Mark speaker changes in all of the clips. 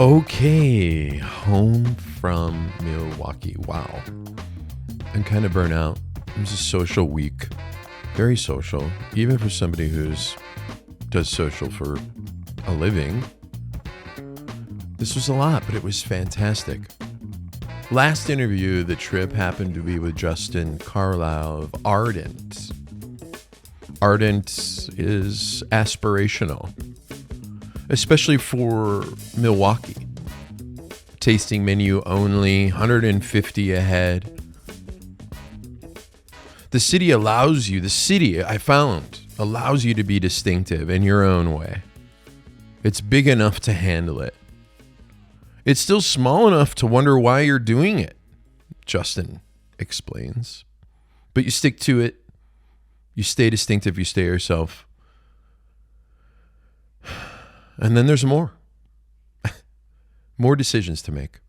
Speaker 1: Okay, home from Milwaukee. Wow. I'm kind of burnt out. It was a social week. Very social. Even for somebody does social for a living. This was a lot, but it was fantastic. Last interview of the trip happened to be with Justin Carlisle of Ardent. Ardent is aspirational, especially for Milwaukee. Tasting menu only, 150 a head. The city, I found, allows you to be distinctive in your own way. It's big enough to handle it. It's still small enough to wonder why you're doing it, Justin explains. But you stick to it. You stay distinctive. You stay yourself. And then there's more. More decisions to make.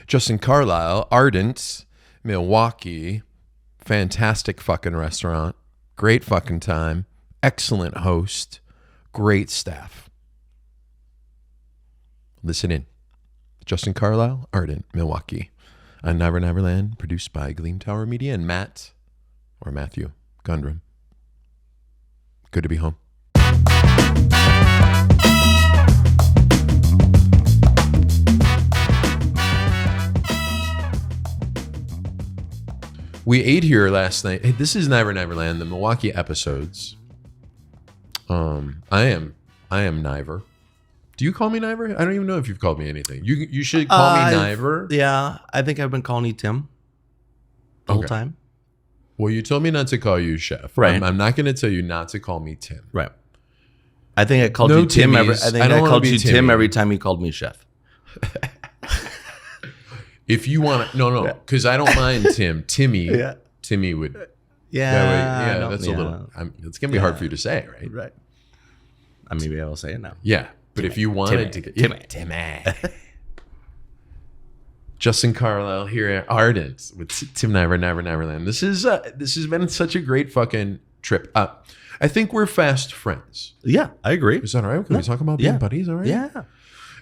Speaker 1: Justin Carlisle, Ardent, Milwaukee, fantastic fucking restaurant. Great fucking time. Excellent host. Great staff. Listen in. Justin Carlisle, Ardent, Milwaukee. On Niver Neverland, produced by Gleam Tower Media and Matthew Gundrum. Good to be home. We ate here last night. Hey, this is Niver Neverland, the Milwaukee episodes. I am Niver. Do you call me Niver? I don't even know if you've called me anything. You should call me Niver.
Speaker 2: Yeah, I think I've been calling you Tim the whole time.
Speaker 1: Well, you told me not to call you Chef.
Speaker 2: Right.
Speaker 1: I'm not going to tell you not to call me Tim.
Speaker 2: Right. I think I called you Tim. I called you Tim every time you called me Chef.
Speaker 1: If you want to, no, because I don't mind Tim. Timmy.
Speaker 2: Yeah.
Speaker 1: Timmy would.
Speaker 2: Yeah.
Speaker 1: That's a little. It's going to be hard for you to say, right?
Speaker 2: Right. Maybe I will say it now.
Speaker 1: Yeah. But if you wanted to get Timmy. Justin Carlisle here at Ardent with Tim Niver, Neverland. This has been such a great fucking trip. I think we're fast friends.
Speaker 2: Yeah, I agree.
Speaker 1: Is that all right? Can we talk about being buddies? All right.
Speaker 2: Yeah.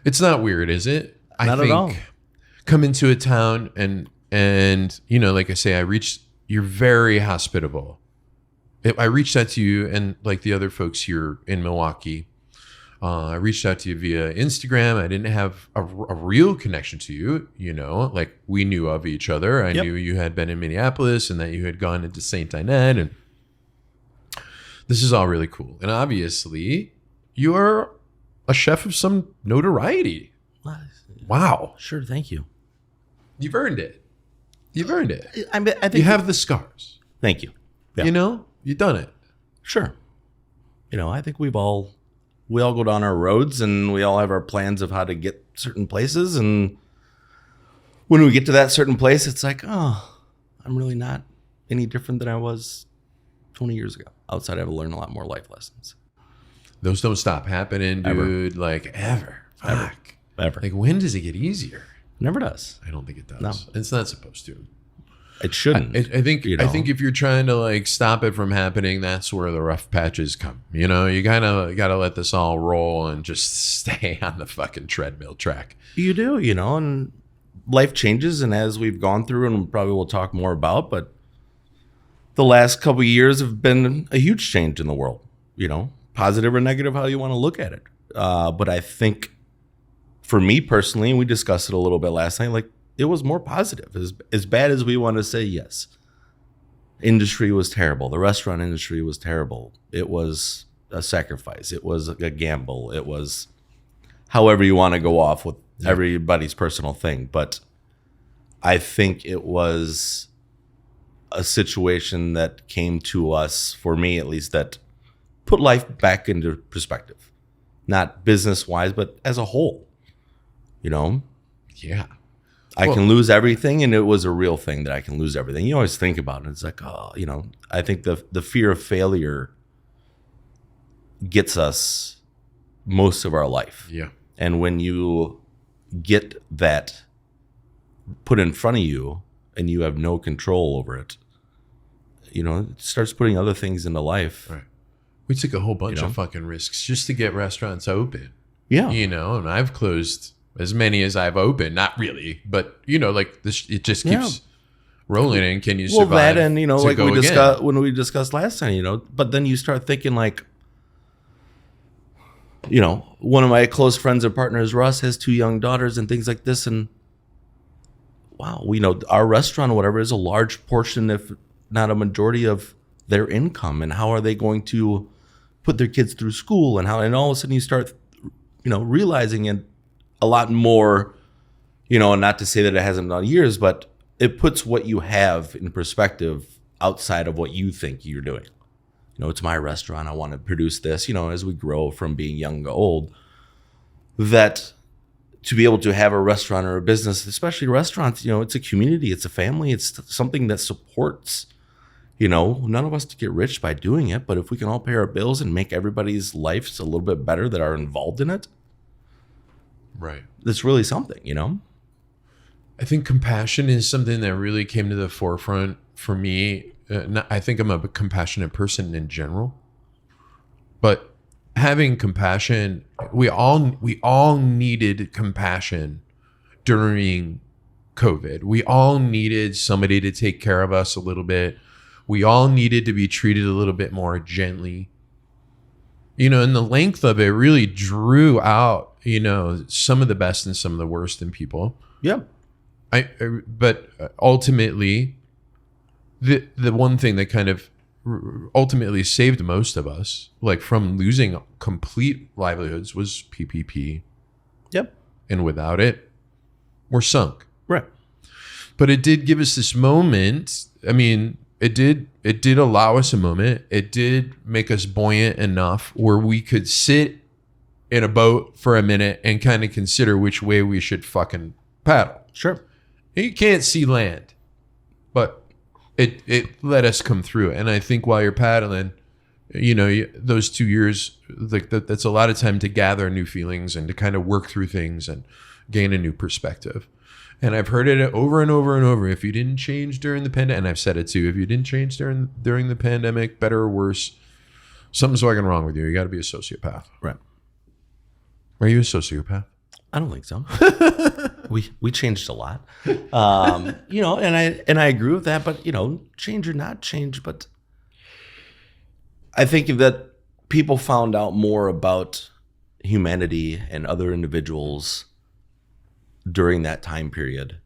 Speaker 1: It's not weird, is it?
Speaker 2: Not at all.
Speaker 1: Come into a town and you know, like I say, you're very hospitable. I reached out to you and like the other folks here in Milwaukee. I reached out to you via Instagram. I didn't have a real connection to you, you know, like we knew of each other. I knew you had been in Minneapolis and that you had gone into St. Dinette, and this is all really cool. And obviously, you're a chef of some notoriety. Wow.
Speaker 2: Sure, thank you.
Speaker 1: You've earned it.
Speaker 2: I think
Speaker 1: you have the scars.
Speaker 2: Thank you. Yeah.
Speaker 1: You know, you've done it.
Speaker 2: Sure. You know, I think we all go down our roads and we all have our plans of how to get certain places. And when we get to that certain place, it's like, oh, I'm really not any different than I was 20 years ago. Outside, I've learned a lot more life lessons.
Speaker 1: Those don't stop happening, dude. Ever. Like ever. Fuck.
Speaker 2: Ever.
Speaker 1: Like when does it get easier?
Speaker 2: Never does.
Speaker 1: I don't think it does.
Speaker 2: No.
Speaker 1: It's not supposed to.
Speaker 2: It shouldn't.
Speaker 1: I think if you're trying to like stop it from happening, that's where the rough patches come. You know, you gotta let this all roll and just stay on the fucking treadmill track.
Speaker 2: You do, you know, and life changes, and as we've gone through, and probably we'll talk more about, but the last couple of years have been a huge change in the world. You know, positive or negative, how you want to look at it. But I think for me personally, and we discussed it a little bit last night, like, it was more positive. As bad as we want to say, yes. Industry was terrible. The restaurant industry was terrible. It was a sacrifice. It was a gamble. It was however you want to go off with everybody's personal thing. But I think it was a situation that came to us, for me at least, that put life back into perspective. Not business-wise, but as a whole. You know?
Speaker 1: Yeah.
Speaker 2: I can lose everything, and it was a real thing that I can lose everything. You always think about it. It's like, oh, you know, I think the fear of failure gets us most of our life.
Speaker 1: Yeah.
Speaker 2: And when you get that put in front of you and you have no control over it, you know, it starts putting other things into life.
Speaker 1: Right. We took a whole bunch
Speaker 2: You know?
Speaker 1: of fucking risks just to get restaurants open.
Speaker 2: Yeah.
Speaker 1: And I've closed as many as I've opened. Not really, but like this, it just keeps rolling. And can you survive?
Speaker 2: Well, that and like
Speaker 1: go
Speaker 2: we
Speaker 1: again?
Speaker 2: discussed when we discussed last time, but then you start thinking like, one of my close friends and partners, Russ, has 2 young daughters and things like this, and wow, our restaurant or whatever is a large portion, if not a majority, of their income, and how are they going to put their kids through school, and all of a sudden you start realizing it a lot more, and not to say that it hasn't done years, but it puts what you have in perspective outside of what you think you're doing. It's my restaurant. I want to produce this, as we grow from being young to old, that to be able to have a restaurant or a business, especially restaurants, it's a community, it's a family, it's something that supports, none of us to get rich by doing it, but if we can all pay our bills and make everybody's lives a little bit better that are involved in it,
Speaker 1: right?
Speaker 2: That's really something,
Speaker 1: I think compassion is something that really came to the forefront for me. I think I'm a compassionate person in general, but having compassion, we all needed compassion during COVID. We all needed somebody to take care of us a little bit. We all needed to be treated a little bit more gently. And the length of it really drew out, some of the best and some of the worst in people.
Speaker 2: Yeah.
Speaker 1: But ultimately, the one thing that kind of ultimately saved most of us, like from losing complete livelihoods, was PPP.
Speaker 2: Yep.
Speaker 1: And without it, we're sunk.
Speaker 2: Right.
Speaker 1: But it did give us this moment. I mean, it did allow us a moment. It did make us buoyant enough where we could sit in a boat for a minute and kind of consider which way we should fucking paddle.
Speaker 2: Sure.
Speaker 1: You can't see land, but it let us come through. And I think while you're paddling, those 2 years, like that's a lot of time to gather new feelings and to kind of work through things and gain a new perspective. And I've heard it over and over and over. If you didn't change during the pandemic, and I've said it too, if you didn't change during the pandemic, better or worse, something's fucking wrong with you. You got to be a sociopath.
Speaker 2: Right.
Speaker 1: Are you a sociopath?
Speaker 2: I don't think so. we changed a lot, and I agree with that. But change or not change, but I think that people found out more about humanity and other individuals during that time period,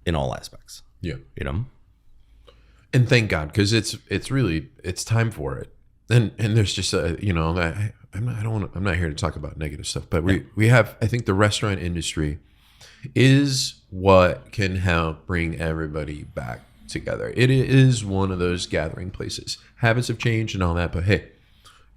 Speaker 2: in all aspects.
Speaker 1: Yeah,
Speaker 2: and
Speaker 1: thank God, because it's time for it. And there's just I'm not here to talk about negative stuff, but we have, I think the restaurant industry is what can help bring everybody back together. It is one of those gathering places. Habits have changed and all that, but hey,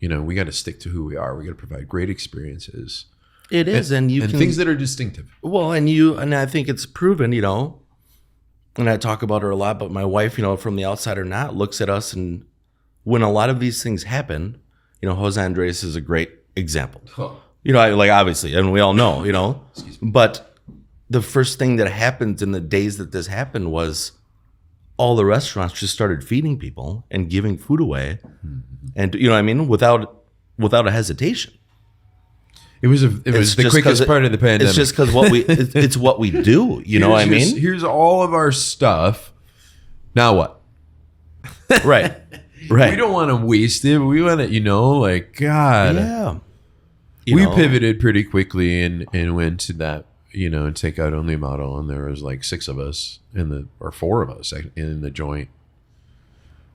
Speaker 1: we got to stick to who we are. We got to provide great experiences.
Speaker 2: It is, and
Speaker 1: things that are distinctive.
Speaker 2: Well, and I think it's proven, and I talk about her a lot, but my wife, from the outside or not, looks at us, and when a lot of these things happen, Jose Andres is a great example.
Speaker 1: Huh.
Speaker 2: Obviously, and we all know, but the first thing that happened in the days that this happened was all the restaurants just started feeding people and giving food away, and without a hesitation.
Speaker 1: It was the quickest part of the pandemic.
Speaker 2: It's just because it's what we do.
Speaker 1: Here's all of our stuff. Now what?
Speaker 2: Right. Right.
Speaker 1: We don't want to waste it. We want to, God.
Speaker 2: Yeah.
Speaker 1: We pivoted pretty quickly and went to that, takeout only model. And there was like 6 of us or 4 of us in the joint,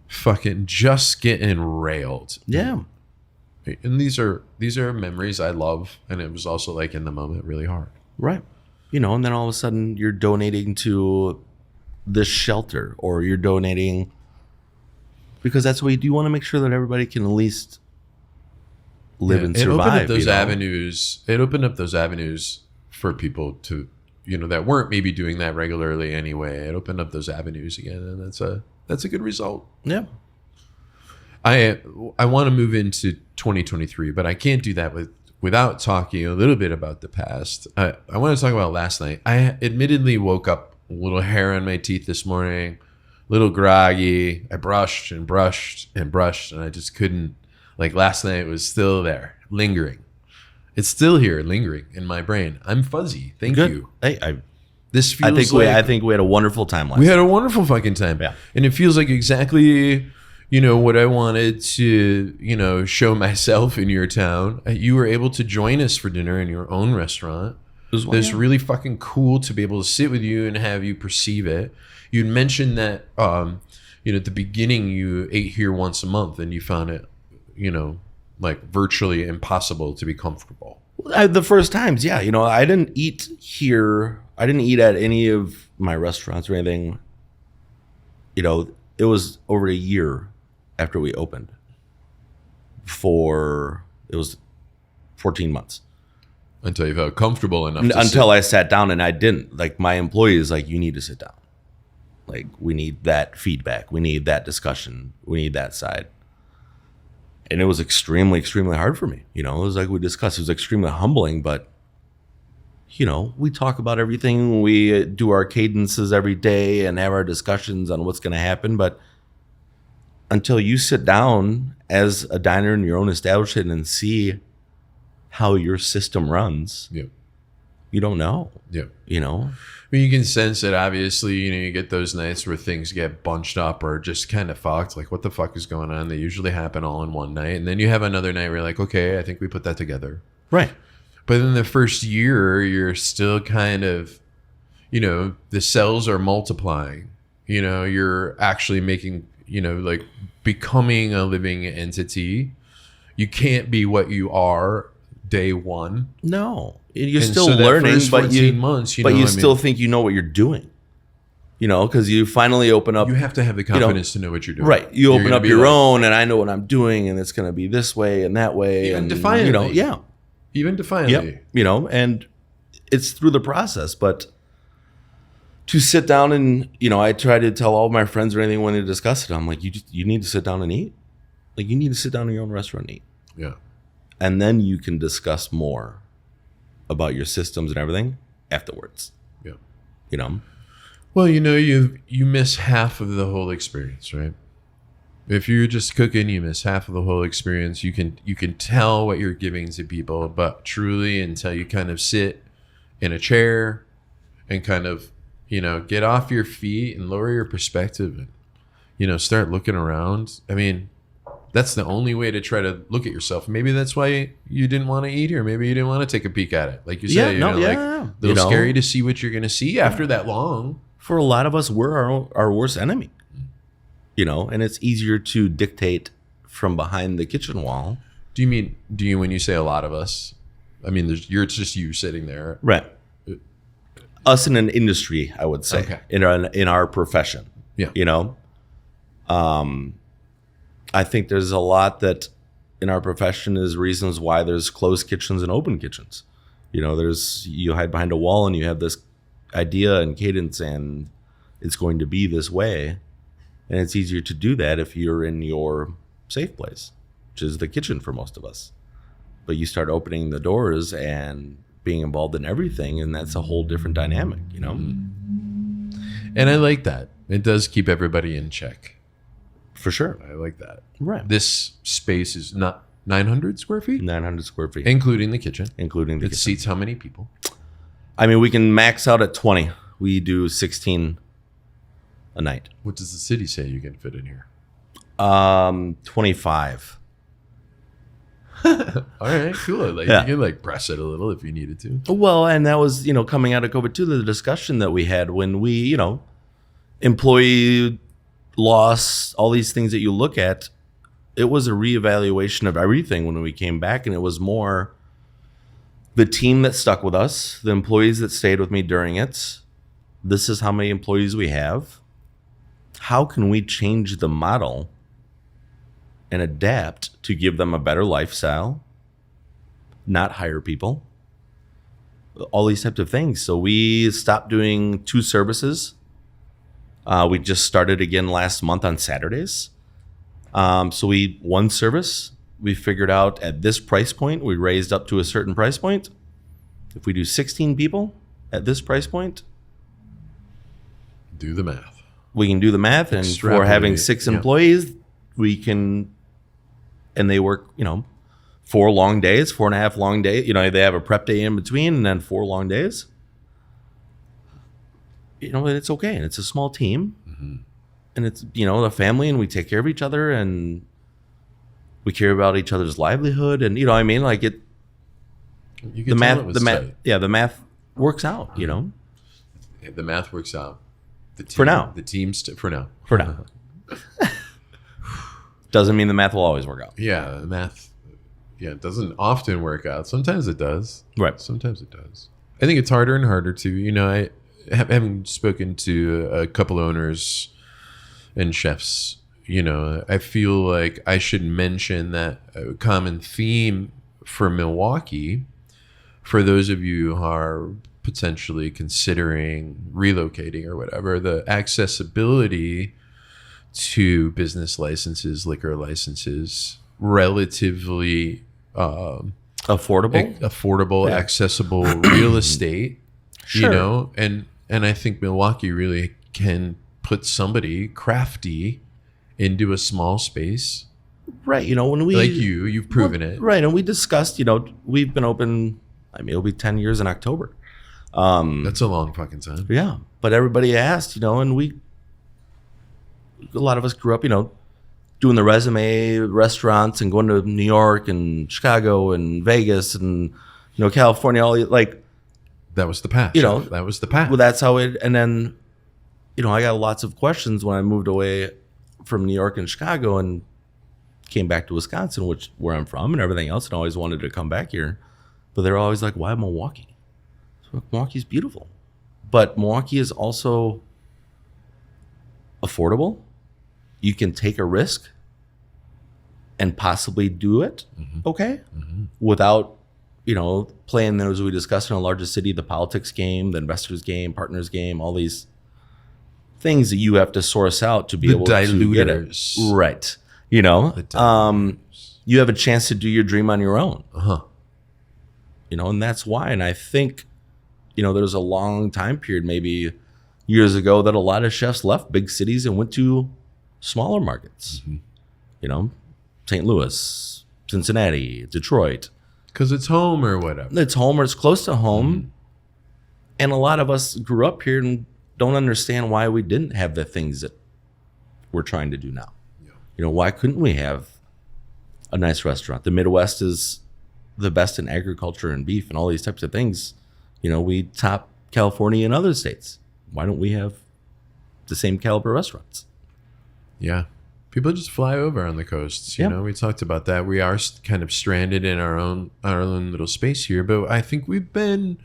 Speaker 1: fucking just getting railed.
Speaker 2: Yeah.
Speaker 1: And these are memories I love. And it was also like in the moment really hard.
Speaker 2: Right. And then all of a sudden you're donating to this shelter, or you're donating because that's what you do. You want to make sure that everybody can at least live and survive.
Speaker 1: It opened up those avenues. It opened up those avenues for people to, that weren't maybe doing that regularly anyway. It opened up those avenues again, and that's a good result.
Speaker 2: Yeah.
Speaker 1: I want to move into 2023, but I can't do that without talking a little bit about the past. I want to talk about last night. I admittedly woke up a little hair on my teeth this morning, a little groggy. I brushed and brushed and brushed, and I just couldn't Like last night was still there, lingering. It's still here, lingering in my brain. I'm fuzzy. Thank you.
Speaker 2: Hey,
Speaker 1: This feels
Speaker 2: I think we had a wonderful time last
Speaker 1: we
Speaker 2: night.
Speaker 1: had a wonderful fucking time.
Speaker 2: Yeah.
Speaker 1: And it feels like exactly, what I wanted to, show myself in your town. You were able to join us for dinner in your own restaurant. It was really fucking cool to be able to sit with you and have you perceive it. You'd mentioned that, at the beginning you ate here once a month and you found it, like virtually impossible to be comfortable.
Speaker 2: The first times, yeah. I didn't eat here. I didn't eat at any of my restaurants or anything. It was over a year after we opened. It was 14 months.
Speaker 1: Until you felt comfortable enough
Speaker 2: Until I sat down, and I didn't. Like, my employees, like, you need to sit down. Like, we need that feedback. We need that discussion. We need that side. And it was extremely, extremely hard for me. It was like we discussed. It was extremely humbling, but, we talk about everything. We do our cadences every day and have our discussions on what's going to happen. But until you sit down as a diner in your own establishment and see how your system runs, you don't know.
Speaker 1: I mean, you can sense it, obviously. You get those nights where things get bunched up or just kind of fucked. Like, what the fuck is going on? They usually happen all in one night. And then you have another night where you're like, okay, I think we put that together.
Speaker 2: Right.
Speaker 1: But in the first year, you're still kind of, the cells are multiplying. You're actually making, like becoming a living entity. You can't be what you are day one.
Speaker 2: No. You're
Speaker 1: And
Speaker 2: still
Speaker 1: so that
Speaker 2: learning,
Speaker 1: first
Speaker 2: but
Speaker 1: 14 months,
Speaker 2: still think you know what you're doing. Because you finally open up.
Speaker 1: You have to have the confidence to know what you're doing.
Speaker 2: Right. You
Speaker 1: You're
Speaker 2: open
Speaker 1: gonna
Speaker 2: up
Speaker 1: be
Speaker 2: your
Speaker 1: like,
Speaker 2: own, and I know what I'm doing, and it's going to be this way and that way.
Speaker 1: Even
Speaker 2: and
Speaker 1: defiantly.
Speaker 2: Yeah.
Speaker 1: Even defiantly.
Speaker 2: Yep. And it's through the process. But to sit down and, I try to tell all my friends or anything when they discuss it, I'm like, you need to sit down and eat. Like, you need to sit down in your own restaurant and eat.
Speaker 1: Yeah.
Speaker 2: And then you can discuss more about your systems and everything afterwards.
Speaker 1: Yeah. Well, you miss half of the whole experience, right? If you're just cooking, you miss half of the whole experience. You can tell what you're giving to people, but truly until you kind of sit in a chair and kind of, get off your feet and lower your perspective and, start looking around. I mean, that's the only way to try to look at yourself. Maybe that's why you didn't want to eat here. Maybe you didn't want to take a peek at it. Like you said, a little scary to see what you're going to see after that long.
Speaker 2: For a lot of us, we're our worst enemy. And it's easier to dictate from behind the kitchen wall.
Speaker 1: Do you when you say a lot of us? I mean, it's just you sitting there.
Speaker 2: Right. Us in an industry, I would say,
Speaker 1: Okay.
Speaker 2: in our profession.
Speaker 1: Yeah.
Speaker 2: I think there's a lot that in our profession is reasons why there's closed kitchens and open kitchens. You hide behind a wall and you have this idea and cadence and it's going to be this way. And it's easier to do that if you're in your safe place, which is the kitchen for most of us. But you start opening the doors and being involved in everything, and that's a whole different dynamic,
Speaker 1: And I like that. It does keep everybody in check.
Speaker 2: For sure.
Speaker 1: I like that.
Speaker 2: Right.
Speaker 1: This space is not 900 square feet?
Speaker 2: 900 square feet.
Speaker 1: Including the kitchen.
Speaker 2: Including the
Speaker 1: It
Speaker 2: kitchen.
Speaker 1: seats how many people?
Speaker 2: I mean, we can max out at 20. We do 16 a night.
Speaker 1: What does the city say you can fit in here?
Speaker 2: 25.
Speaker 1: All right, cool. Like
Speaker 2: Yeah.
Speaker 1: you can press it a little if you needed to.
Speaker 2: Well, and that was, coming out of COVID too, the discussion that we had when we, employee loss, all these things that you look at, it was a reevaluation of everything when we came back. And it was more the team that stuck with us, the employees that stayed with me during it. This is how many employees we have. How can we change the model and adapt to give them a better lifestyle, not hire people, all these types of things. So we stopped doing 2 services. We just started again last month on Saturdays. So one service, we figured out at this price point, we raised up to a certain price point. If we do 16 people at this price point,
Speaker 1: Do the math.
Speaker 2: we can do the math. And for having 6 employees, we can and they work, 4 long days, 4.5 long days. They have a prep day in between and then 4 long days. It's okay. And it's a small team. Mm-hmm. And it's, a family, and we take care of each other, and we care about each other's livelihood. And, like it, the math works out,
Speaker 1: The math works out.
Speaker 2: For now.
Speaker 1: The teams, for now.
Speaker 2: For now. Doesn't mean the math will always work out.
Speaker 1: Yeah, the math, it doesn't often work out. Sometimes it does.
Speaker 2: Right.
Speaker 1: Sometimes it does. I think it's harder and harder to, having spoken to a couple owners and chefs, I feel like I should mention that a common theme for Milwaukee, for those of you who are potentially considering relocating or whatever, the accessibility to business licenses, liquor licenses, relatively affordable,
Speaker 2: yeah.
Speaker 1: accessible real estate,
Speaker 2: sure.
Speaker 1: and I think Milwaukee really can put somebody crafty into a small space.
Speaker 2: Right. When we,
Speaker 1: like you've proven it.
Speaker 2: Right. And we discussed, we've been open, it'll be 10 years in October.
Speaker 1: That's a long fucking time.
Speaker 2: Yeah. But everybody asked, and a lot of us grew up, doing the resume restaurants and going to New York and Chicago and Vegas and, California,
Speaker 1: that was the path. That was the path.
Speaker 2: Well, that's how it, and then, I got lots of questions when I moved away from New York and Chicago and came back to Wisconsin, where I'm from and everything else, and always wanted to come back here. But they're always like, why Milwaukee? So Milwaukee's beautiful. But Milwaukee is also affordable. You can take a risk and possibly do it, okay, without, playing those we discussed in a larger city, the politics game, the investors game, partners game, all these things that you have to source out to be able to get it. Right. You have a chance to do your dream on your own. And that's why. And I think, there was a long time period, maybe years ago, that a lot of chefs left big cities and went to smaller markets. St. Louis, Cincinnati, Detroit.
Speaker 1: Because it's home or whatever.
Speaker 2: It's home or it's close to home. And a lot of us grew up here and don't understand why we didn't have the things that we're trying to do now. Yeah. Why couldn't we have a nice restaurant? The Midwest is the best in agriculture and beef and all these types of things. We top California and other states. Why don't we have the same caliber restaurants?
Speaker 1: Yeah. People just fly over on the coasts. We talked about that. We are kind of stranded in our own little space here, but I think we've been,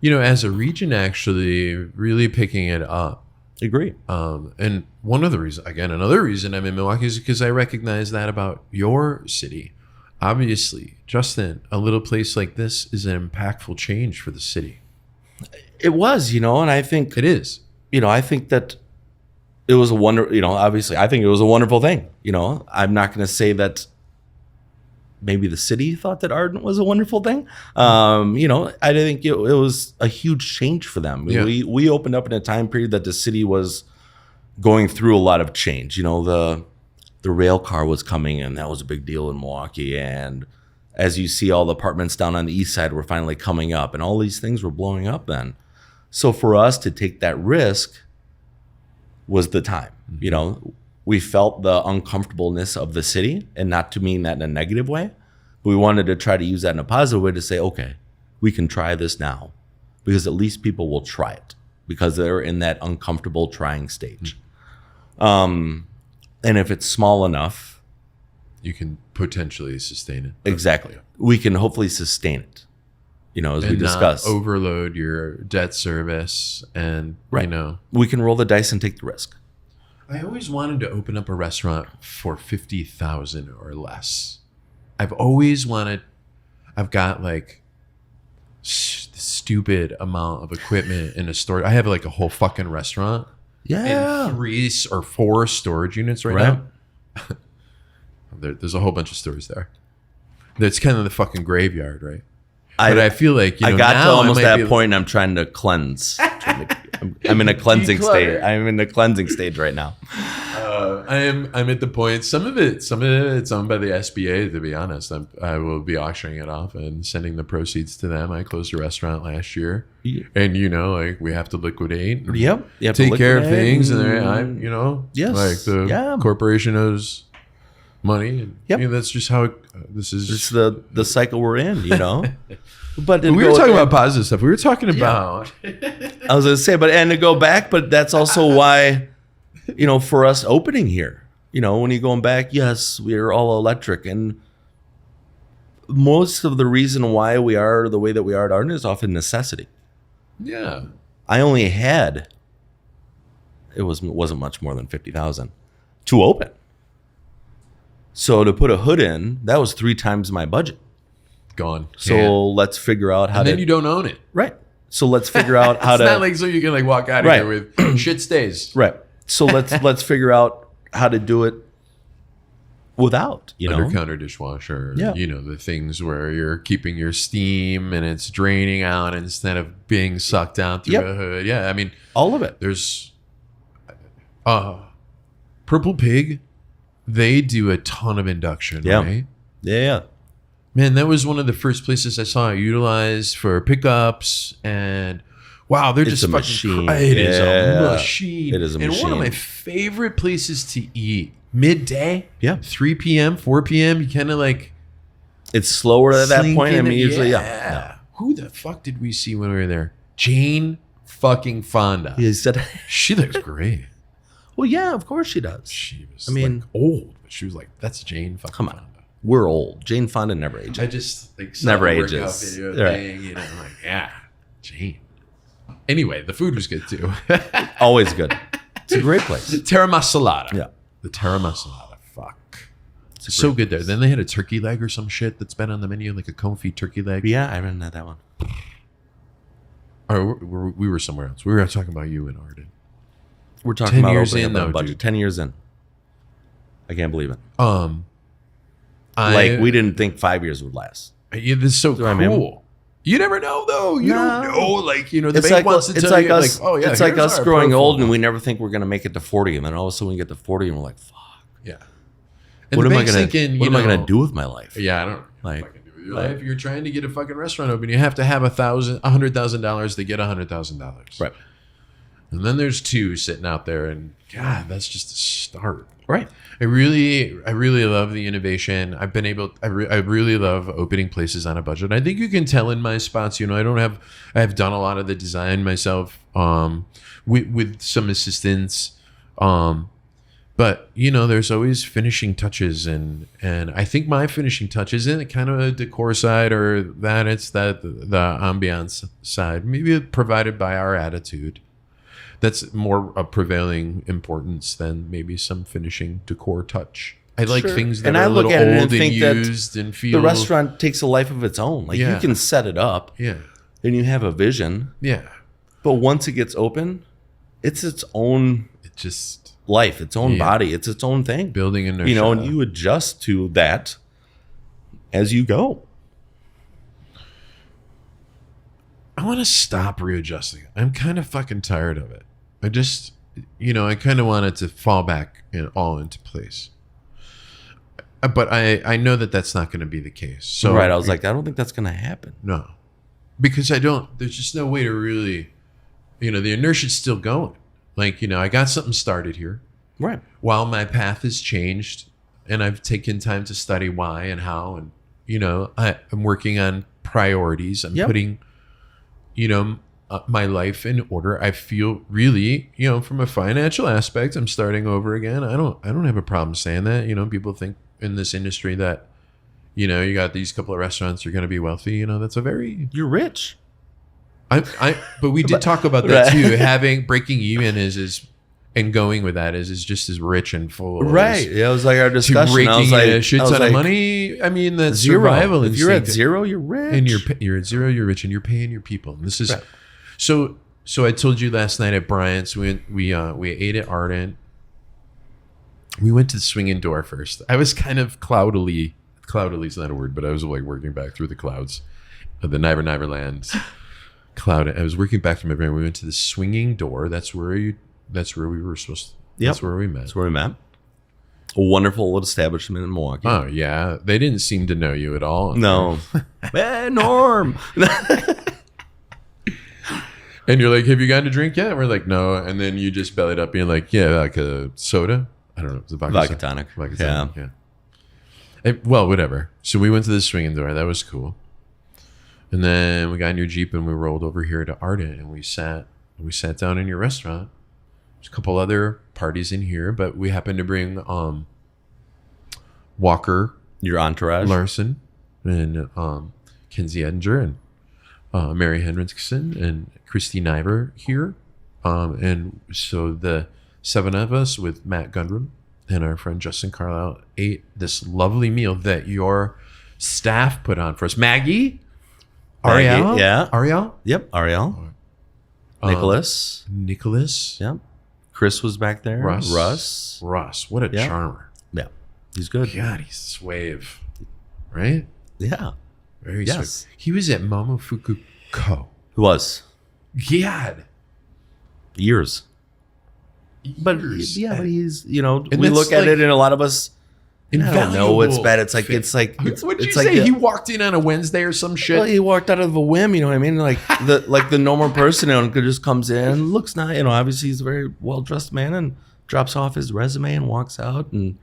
Speaker 1: as a region, actually really picking it up.
Speaker 2: Agree.
Speaker 1: And another reason I'm in Milwaukee is because I recognize that about your city. Obviously, Justin, a little place like this is an impactful change for the city.
Speaker 2: It was, and I think
Speaker 1: it is.
Speaker 2: I think that it was obviously I think it was a wonderful thing. I'm not going to say that maybe the city thought that Ardent was a wonderful thing. I think it was a huge change for them. Yeah. We opened up in a time period that the city was going through a lot of change. The rail car was coming, and that was a big deal in Milwaukee. And as you see, all the apartments down on the east side were finally coming up, and all these things were blowing up then. So for us to take that risk was the time. We felt the uncomfortableness of the city, and not to mean that in a negative way, but we wanted to try to use that in a positive way to say, okay, we can try this now, because at least people will try it because they're in that uncomfortable trying stage. And if it's small enough,
Speaker 1: you can potentially sustain it.
Speaker 2: Exactly. We can hopefully sustain it, as we discussed.
Speaker 1: Not overload your debt service and,
Speaker 2: we can roll the dice and take the risk.
Speaker 1: I always wanted to open up a restaurant for $50,000 or less. I've got stupid amount of equipment in a store. I have a whole fucking restaurant.
Speaker 2: Yeah.
Speaker 1: And 3 or 4 storage units right now. There's a whole bunch of stores there. It's kind of the fucking graveyard, right? But I feel like,
Speaker 2: I got to almost that point and I'm trying to cleanse. I'm in a cleansing stage. I'm in the cleansing stage right now.
Speaker 1: I'm at the point. Some of it's owned by the SBA. To be honest, I will be auctioning it off and sending the proceeds to them. I closed a restaurant last year, and like we have to liquidate.
Speaker 2: Yep. You have to
Speaker 1: take care of
Speaker 2: liquidate
Speaker 1: things, and
Speaker 2: Yes.
Speaker 1: like the corporation owes money. And, that's just how this is.
Speaker 2: It's the cycle we're in. But
Speaker 1: we were talking about positive stuff. We were talking about.
Speaker 2: I was going to say, and to go back, but that's also why, for us opening here, when you're going back, yes, we're all electric. And most of the reason why we are the way that we are at Ardent is often necessity.
Speaker 1: Yeah.
Speaker 2: I only had, it wasn't much more than 50,000 to open. So to put a hood in, that was 3 times my budget.
Speaker 1: Gone.
Speaker 2: So let's figure out how
Speaker 1: and then you don't own it.
Speaker 2: Right. So let's figure out how to.
Speaker 1: It's not like so you can like walk out of here with shit stays.
Speaker 2: Right. So let's figure out how to do it without,
Speaker 1: under counter dishwasher.
Speaker 2: Yeah.
Speaker 1: The things where you're keeping your steam and it's draining out instead of being sucked out through the hood. Yeah. I mean,
Speaker 2: all of it.
Speaker 1: There's Purple Pig. They do a ton of induction, right?
Speaker 2: Yeah.
Speaker 1: Man, that was one of the first places I saw it utilized for pickups, and wow, they're just
Speaker 2: a
Speaker 1: fucking
Speaker 2: machine.
Speaker 1: It is a machine.
Speaker 2: It is a machine.
Speaker 1: And one of my favorite places to eat midday.
Speaker 2: Yeah,
Speaker 1: 3 p.m., 4 p.m. You kind of like
Speaker 2: it's slower at that point. I mean, usually,
Speaker 1: yeah. Who the fuck did we see when we were there? Jane fucking Fonda.
Speaker 2: He said
Speaker 1: she looks great.
Speaker 2: Well, yeah, of course she does.
Speaker 1: She was, old, but she was like, "That's Jane fucking
Speaker 2: Come on.
Speaker 1: Fonda."
Speaker 2: We're old. Jane Fonda never ages.
Speaker 1: I just like
Speaker 2: never
Speaker 1: saw the
Speaker 2: ages.
Speaker 1: workout video thing, I'm like, yeah, Jane. Anyway, the food was good too.
Speaker 2: Always good. It's a great place.
Speaker 1: The Terra Masalata.
Speaker 2: Yeah.
Speaker 1: The Terra Masalata. Fuck. It's so good there. Then they had a turkey leg or some shit that's been on the menu, like a confit turkey leg.
Speaker 2: Yeah, I haven't had that one.
Speaker 1: Or we were somewhere else. We were talking about you in Ardent.
Speaker 2: We're talking about
Speaker 1: years
Speaker 2: opening
Speaker 1: in,
Speaker 2: up a
Speaker 1: though,
Speaker 2: budget.
Speaker 1: dude.
Speaker 2: 10 years in. I can't believe it. We didn't think 5 years would last.
Speaker 1: Yeah, this is so cool.
Speaker 2: I mean?
Speaker 1: You never know, though. You don't know. Like, the
Speaker 2: It's
Speaker 1: bank
Speaker 2: like
Speaker 1: wants to
Speaker 2: it's
Speaker 1: tell
Speaker 2: like
Speaker 1: you,
Speaker 2: us.
Speaker 1: like, oh, yeah,
Speaker 2: it's like
Speaker 1: here's
Speaker 2: us
Speaker 1: our
Speaker 2: growing
Speaker 1: profile.
Speaker 2: old, and we never think we're going to make it to 40, and then all of a sudden we get to 40, and we're like, "Fuck!
Speaker 1: Yeah. And
Speaker 2: What
Speaker 1: the
Speaker 2: am I
Speaker 1: bank's
Speaker 2: going
Speaker 1: thinking,
Speaker 2: What am I going to do with my life?"
Speaker 1: Yeah, I don't know.
Speaker 2: Like-
Speaker 1: What fucking do with your life. You're trying to get a fucking restaurant open. You have to have $100,000 to get $100,000.
Speaker 2: Right.
Speaker 1: And then there's 2 sitting out there, and God, that's just a start.
Speaker 2: Right.
Speaker 1: I really love the innovation. I really love opening places on a budget. I think you can tell in my spots. I have done a lot of the design myself, with some assistance, but there's always finishing touches, and I think my finishing touch isn't kind of a decor side or that. It's the ambiance side, maybe provided by our attitude. That's more a prevailing importance than maybe some finishing decor touch. I like things that are a little old and used and feel.
Speaker 2: The restaurant takes a life of its own. Like you can set it up,
Speaker 1: yeah,
Speaker 2: and you have a vision,
Speaker 1: yeah.
Speaker 2: but once it gets open, it's its own.
Speaker 1: It just
Speaker 2: life, its own body, it's its own thing.
Speaker 1: Building in there,
Speaker 2: and you adjust to that as you go.
Speaker 1: I want to stop readjusting. I'm kind of fucking tired of it. I just, I kind of want it to fall back all into place. But I know that that's not going to be the case. So
Speaker 2: right, I was like, I don't think that's going to happen.
Speaker 1: No, because there's just no way to really, the inertia's still going. Like, I got something started here.
Speaker 2: Right.
Speaker 1: While my path has changed and I've taken time to study why and how, and, I'm working on priorities. I'm putting, my life in order. I feel really, from a financial aspect, I'm starting over again. I don't have a problem saying that. People think in this industry that, you got these couple of restaurants, you're going to be wealthy. That's
Speaker 2: You're rich.
Speaker 1: But we did talk about that too. Breaking even is and going with that is just as rich and full.
Speaker 2: Right. Yeah, it was like our discussion.
Speaker 1: Raking
Speaker 2: I was like,
Speaker 1: a shit ton of money. I mean, that's
Speaker 2: zero.
Speaker 1: survival.
Speaker 2: If you're at zero, you're rich.
Speaker 1: And you're at zero, you're rich, and you're paying your people. And this is so. I told you last night at Bryant's, we ate at Ardent. We went to the swinging door first. I was kind of cloudily is not a word, but I was like working back through the clouds of the Niver land cloud. I was working back from my brain. We went to the swinging door. That's where we were supposed to. That's where we met.
Speaker 2: That's where we met. A wonderful little establishment in Milwaukee.
Speaker 1: Oh, yeah. They didn't seem to know you at all.
Speaker 2: No. Hey, Norm.
Speaker 1: And you're like, have you gotten a drink yet? And we're like, no. And then you just bellied up being like, yeah, like a soda. I don't know. It was a
Speaker 2: Vodka tonic.
Speaker 1: Yeah. Well, whatever. So we went to the swinging door. That was cool. And then we got in your Jeep and we rolled over here to Ardent and we sat down in your restaurant. There's a couple other parties in here, but we happened to bring Walker,
Speaker 2: your entourage,
Speaker 1: Larson, and Kenzie Edinger, and Mary Hendrickson, and Christy Niver here. And so the 7 of us with Matt Gundrum and our friend Justin Carlisle ate this lovely meal that your staff put on for us. Maggie? Ariel?
Speaker 2: Yeah.
Speaker 1: Ariel?
Speaker 2: Yep. Ariel. Nicholas.
Speaker 1: Yep.
Speaker 2: Chris was back there. Russ.
Speaker 1: What a charmer.
Speaker 2: Yeah. He's good.
Speaker 1: God, he's suave. Right?
Speaker 2: Yeah.
Speaker 1: Very suave. He was at Momofuku Co.
Speaker 2: Who was?
Speaker 1: God.
Speaker 2: Years. But
Speaker 1: Years.
Speaker 2: yeah, but he's, we
Speaker 1: that's
Speaker 2: look at it and a lot of us, I don't know, it's bad. It's like,
Speaker 1: What'd you say? He walked in on a Wednesday or some shit?
Speaker 2: Well, he walked out of a whim, you know what I mean? Like the normal person, just comes in, looks nice, obviously he's a very well-dressed man and drops off his resume and walks out. And,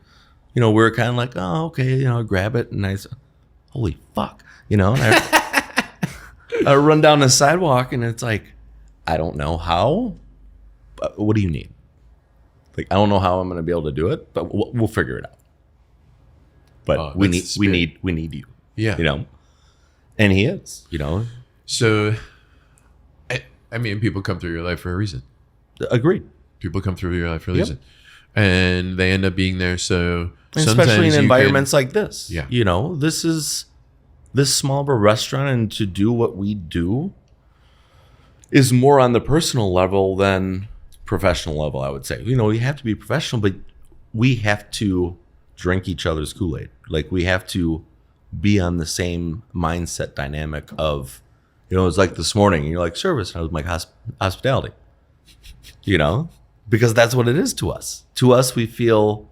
Speaker 2: we're kind of like, oh, okay, grab it. And I said, holy fuck, and I run down the sidewalk and it's like, I don't know how, but what do you need? Like, I don't know how I'm going to be able to do it, but we'll figure it out. But we need you.
Speaker 1: Yeah.
Speaker 2: And he is,
Speaker 1: So, I mean, people come through your life for a reason.
Speaker 2: Agreed.
Speaker 1: People come through your life for a reason. And they end up being there. So,
Speaker 2: and especially in environments like this.
Speaker 1: Yeah.
Speaker 2: This is this small of a restaurant, and to do what we do is more on the personal level than professional level, I would say. We have to be professional, but we have to drink each other's Kool-Aid. Like, we have to be on the same mindset dynamic of, it's like this morning, you're like service, and I was like hospitality, because that's what it is to us. To us, we feel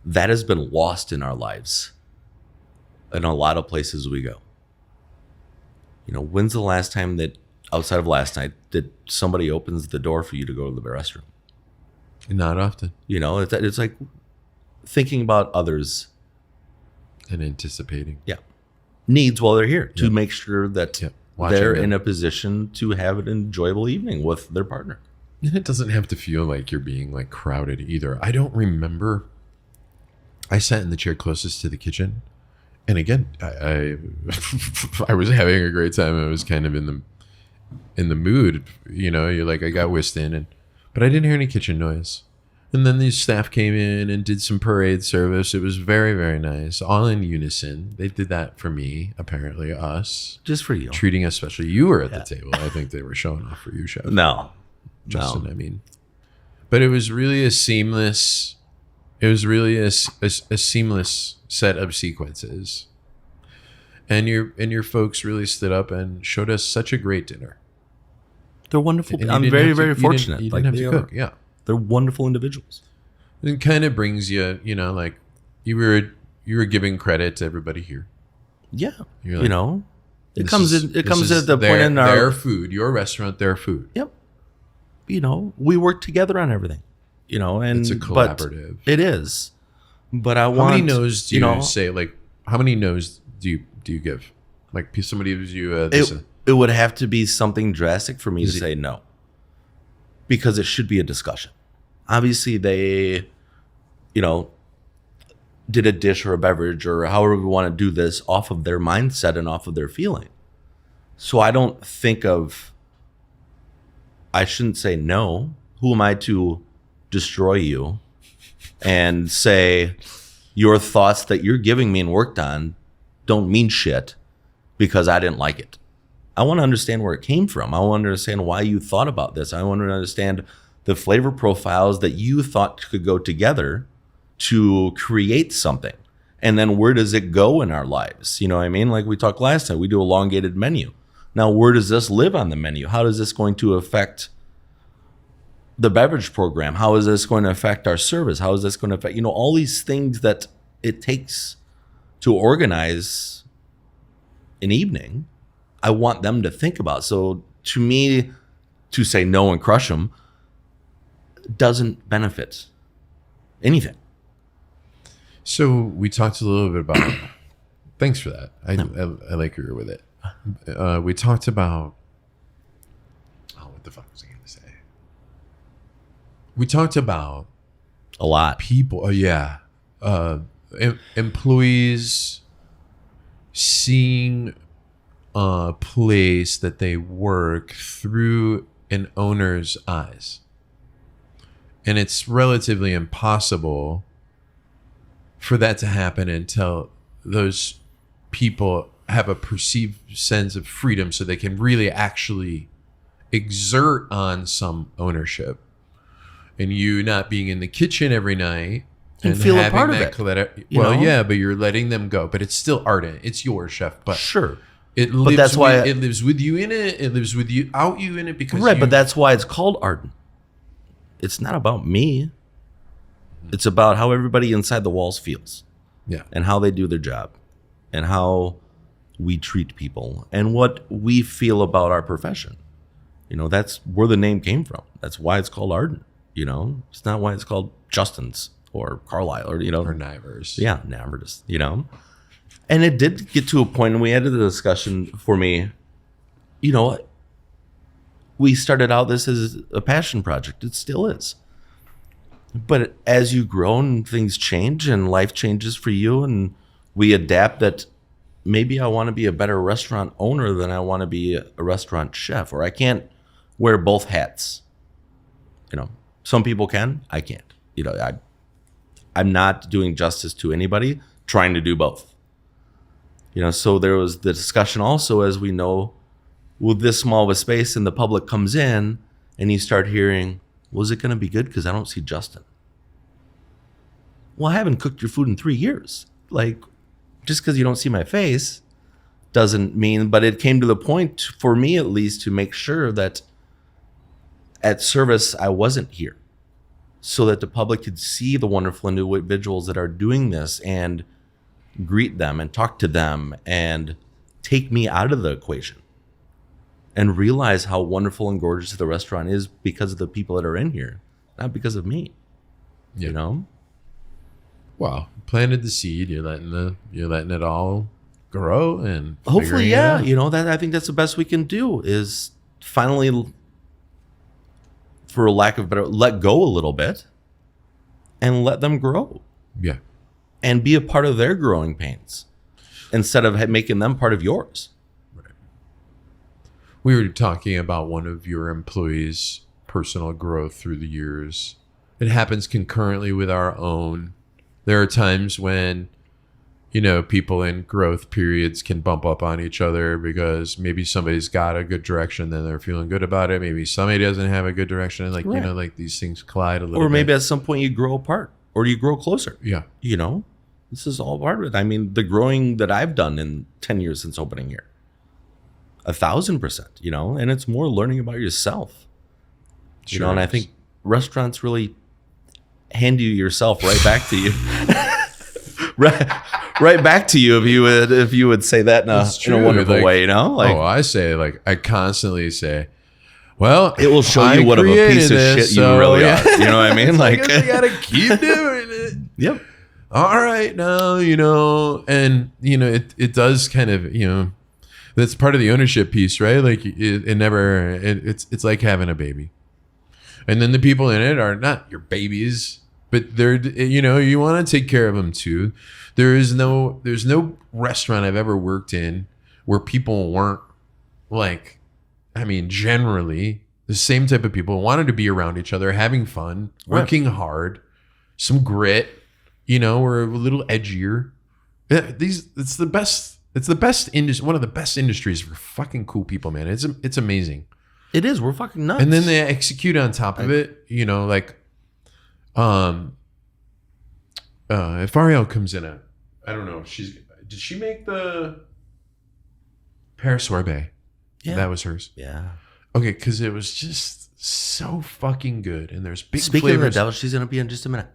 Speaker 2: that has been lost in our lives in a lot of places we go. When's the last time that, outside of last night, that somebody opens the door for you to go to the restroom?
Speaker 1: Not often.
Speaker 2: It's like thinking about others
Speaker 1: and anticipating
Speaker 2: needs while they're here to make sure that they're
Speaker 1: them
Speaker 2: in a position to have an enjoyable evening with their partner.
Speaker 1: And it doesn't have to feel like you're being like crowded either. I don't remember. I sat in the chair closest to the kitchen, and again, I was having a great time. I was kind of in the mood, You're like, I got whisked in, but I didn't hear any kitchen noise. And then these staff came in and did some parade service. It was very, very nice. All in unison. They did that for me, apparently, us.
Speaker 2: Just for you.
Speaker 1: Treating us special. You were at the table. I think they were showing off for you, Chef.
Speaker 2: No.
Speaker 1: Justin, I mean. But it was really a seamless set of sequences. And your folks really stood up and showed us such a great dinner.
Speaker 2: They're wonderful. I'm very, very fortunate.
Speaker 1: You didn't have to cook. Yeah.
Speaker 2: They're wonderful individuals.
Speaker 1: It kind of brings you, like you were giving credit to everybody here.
Speaker 2: Yeah.
Speaker 1: You're like,
Speaker 2: it comes at the point in our
Speaker 1: their food, your restaurant, their food.
Speaker 2: Yep. We work together on everything. And
Speaker 1: it's a collaborative.
Speaker 2: It is. But
Speaker 1: how many no's do you say? Like, how many no's do you give? Like, somebody gives you
Speaker 2: it would have to be something drastic for me to say no, because it should be a discussion. Obviously, they, did a dish or a beverage or however we want to do this off of their mindset and off of their feeling. So I don't think I shouldn't say no. Who am I to destroy you and say your thoughts that you're giving me and worked on don't mean shit because I didn't like it? I want to understand where it came from. I want to understand why you thought about this. I want to understand the flavor profiles that you thought could go together to create something. And then where does it go in our lives? You know what I mean? Like we talked last time, we do elongated menu. Now, where does this live on the menu? How is this going to affect the beverage program? How is this going to affect our service? How is this going to affect, all these things that it takes to organize an evening? I want them to think about. So to me, to say no and crush them doesn't benefit anything.
Speaker 1: So we talked a little bit about, thanks for that. I like you with it. We talked about, what the fuck was I going to say? We talked about
Speaker 2: a lot.
Speaker 1: People, employees seeing a place that they work through an owner's eyes. And it's relatively impossible for that to happen until those people have a perceived sense of freedom so they can really actually exert on some ownership. And you not being in the kitchen every night
Speaker 2: and feel a part of it.
Speaker 1: But you're letting them go. But it's still Ardent. It's your chef. But
Speaker 2: sure.
Speaker 1: It lives with you in it. It lives with you out you in it because
Speaker 2: but that's why it's called Ardent. It's not about me. It's about how everybody inside the walls feels.
Speaker 1: Yeah.
Speaker 2: And how they do their job. And how we treat people. And what we feel about our profession. That's where the name came from. That's why it's called Ardent. It's not why it's called Justin's or Carlisle or
Speaker 1: Niver's.
Speaker 2: Yeah, Niver's, And it did get to a point, and we had a discussion for me. We started out this as a passion project. It still is. But as you grow and things change and life changes for you, and we adapt that maybe I want to be a better restaurant owner than I want to be a restaurant chef, or I can't wear both hats. Some people can, I can't. I'm not doing justice to anybody trying to do both. So there was the discussion also, as we know, with this small of a space and the public comes in and you start hearing, was it going to be good? Because I don't see Justin. Well, I haven't cooked your food in 3 years. Just because you don't see my face doesn't mean, but it came to the point for me at least to make sure that at service, I wasn't here so that the public could see the wonderful individuals that are doing this and greet them and talk to them and take me out of the equation and realize how wonderful and gorgeous the restaurant is because of the people that are in here, not because of me.
Speaker 1: Well, planted the seed. You're letting it all grow and
Speaker 2: hopefully, yeah. That I think that's the best we can do is finally, for a lack of better, let go a little bit and let them grow.
Speaker 1: Yeah.
Speaker 2: And be a part of their growing pains instead of making them part of yours.
Speaker 1: Right. We were talking about one of your employees' personal growth through the years. It happens concurrently with our own. There are times when, people in growth periods can bump up on each other because maybe somebody's got a good direction, then they're feeling good about it. Maybe somebody doesn't have a good direction. And these things collide a little bit.
Speaker 2: Or maybe at some point you grow apart or you grow closer.
Speaker 1: Yeah.
Speaker 2: This is all part of it. I mean, the growing that I've done in 10 years since opening here, 1,000%, and it's more learning about yourself.
Speaker 1: Sure
Speaker 2: and I think restaurants really hand you yourself right back to you. right back to you if you would say that in a wonderful way,
Speaker 1: I constantly say, well,
Speaker 2: it will show you what of a piece of shit you really are. You know what I mean?
Speaker 1: I gotta keep doing it.
Speaker 2: Yep.
Speaker 1: All right now, and it does kind of, that's part of the ownership piece, right? It's like having a baby. And then the people in it are not your babies, but they're, you want to take care of them too. There's no restaurant I've ever worked in where people weren't generally the same type of people wanted to be around each other, having fun, working hard, some grit, we're a little edgier. It's the best industry, one of the best industries for fucking cool people, man. It's amazing.
Speaker 2: It is. We're fucking nuts.
Speaker 1: And then they execute on top of it, if Ariel comes in I don't know, did she make the Paris sorbet?
Speaker 2: Yeah.
Speaker 1: That was hers.
Speaker 2: Yeah.
Speaker 1: Okay, because it was just so fucking good, and there's big
Speaker 2: Speaking
Speaker 1: flavors.
Speaker 2: of the devil, she's gonna be in just a minute.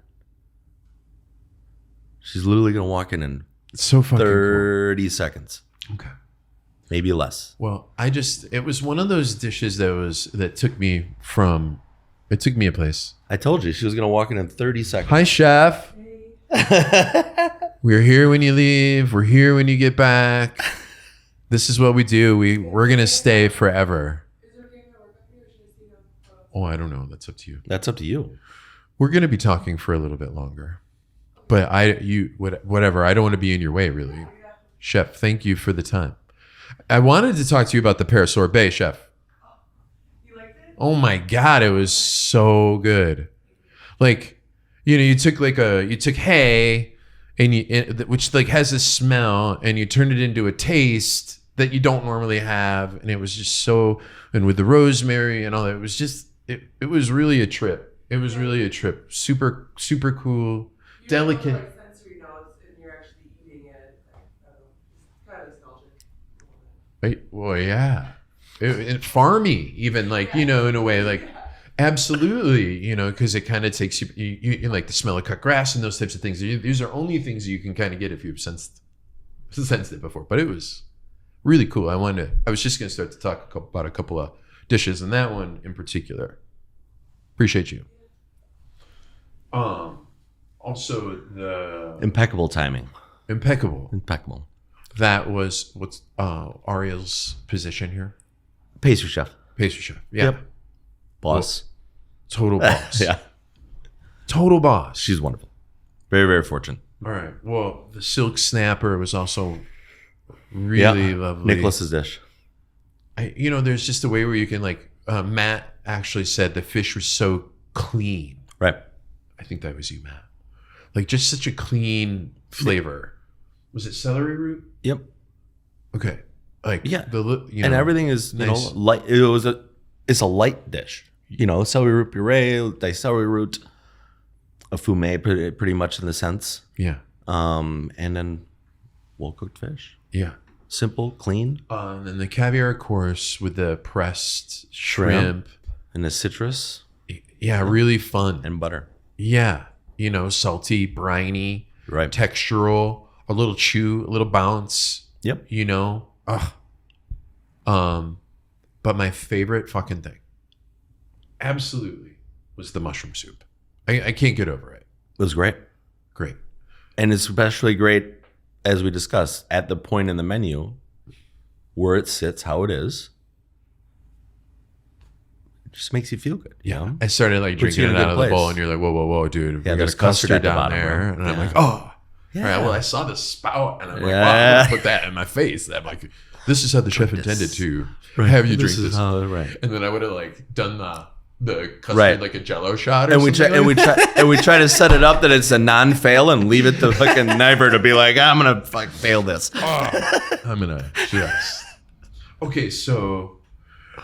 Speaker 2: She's literally gonna walk in
Speaker 1: It's so fucking
Speaker 2: 30 seconds,
Speaker 1: cool. Okay.
Speaker 2: maybe less.
Speaker 1: Well, it was one of those dishes that took me a place.
Speaker 2: I told you she was gonna walk in 30 seconds.
Speaker 1: Hi, chef. We're here when you leave. We're here when you get back. This is what we do. We're gonna stay forever. Oh, I don't know. That's up to you.
Speaker 2: That's up to you.
Speaker 1: We're gonna be talking for a little bit longer, but whatever. I don't want to be in your way, really. Chef, thank you for the time. I wanted to talk to you about the pear sorbet, chef.
Speaker 3: You liked it?
Speaker 1: Oh my God, it was so good. Like, you took hay which like has a smell, and you turned it into a taste that you don't normally have. And it was just and with the rosemary and all that, it was just, it was really a trip. It was really a trip. Super, super cool.
Speaker 3: You
Speaker 1: Delicate.
Speaker 3: Like sensory notes, and you're actually eating it. It's kind of nostalgic.
Speaker 1: Right? Well, yeah. It farmy, even, like, in a way, like, absolutely, because it kind of takes you like the smell of cut grass and those types of things. These are only things you can kind of get if you've sensed it before. But it was really cool. I was just going to start to talk about a couple of dishes, and that one in particular. Appreciate you. Also the
Speaker 2: Impeccable timing.
Speaker 1: impeccable.
Speaker 2: That
Speaker 1: was what's Ariel's position here?
Speaker 2: pastry chef.
Speaker 1: Pastry chef. Yeah.
Speaker 2: Yep. Boss.
Speaker 1: Total boss.
Speaker 2: Yeah.
Speaker 1: Total boss.
Speaker 2: She's wonderful. Very, very fortunate.
Speaker 1: All right. Well, the silk snapper was also really lovely.
Speaker 2: Nicholas's dish.
Speaker 1: There's just a way where you can, like, Matt actually said the fish was so clean.
Speaker 2: Right.
Speaker 1: I think that was you, Matt. Like, just such a clean flavor. Was it celery root?
Speaker 2: Yep.
Speaker 1: Okay. Like,
Speaker 2: Yeah.
Speaker 1: and
Speaker 2: everything is,
Speaker 1: nice.
Speaker 2: light. It's a light dish. Celery root puree, diced celery root, a fumet, pretty much in the sense.
Speaker 1: Yeah.
Speaker 2: And then well cooked fish.
Speaker 1: Yeah.
Speaker 2: Simple, clean.
Speaker 1: And then the caviar course with the pressed shrimp.
Speaker 2: And the citrus.
Speaker 1: Yeah, really fun.
Speaker 2: And butter.
Speaker 1: Yeah. Salty, briny,
Speaker 2: Right.
Speaker 1: textural, a little chew, a little bounce.
Speaker 2: Yep.
Speaker 1: But my favorite fucking thing, absolutely, was the mushroom soup. I can't get over it.
Speaker 2: It was great.
Speaker 1: Great.
Speaker 2: And it's especially great, as we discussed, at the point in the menu where it sits, how it is. It just makes you feel good.
Speaker 1: Yeah. I started, like,
Speaker 2: Puts you
Speaker 1: drinking
Speaker 2: in
Speaker 1: it
Speaker 2: a
Speaker 1: out
Speaker 2: good
Speaker 1: of the
Speaker 2: place.
Speaker 1: bowl, and you're like, whoa, dude.
Speaker 2: Yeah,
Speaker 1: We got
Speaker 2: there's
Speaker 1: a custard
Speaker 2: at the
Speaker 1: down
Speaker 2: bottom,
Speaker 1: there.
Speaker 2: right?
Speaker 1: And I'm
Speaker 2: Yeah.
Speaker 1: like, oh.
Speaker 2: Yeah.
Speaker 1: All right, well, I saw the spout, and I'm like,
Speaker 2: Yeah.
Speaker 1: wow, I'm gonna put that in my face. I'm like, this is how the chef intended to have you drink this.
Speaker 2: Right.
Speaker 1: And then I would have, like, done the custard,
Speaker 2: Right.
Speaker 1: like a Jello shot or
Speaker 2: And we
Speaker 1: something.
Speaker 2: try to set it up that it's a non-fail and leave it to fucking Niver to be like, I'm gonna fail this.
Speaker 1: I'm gonna just. Okay, so,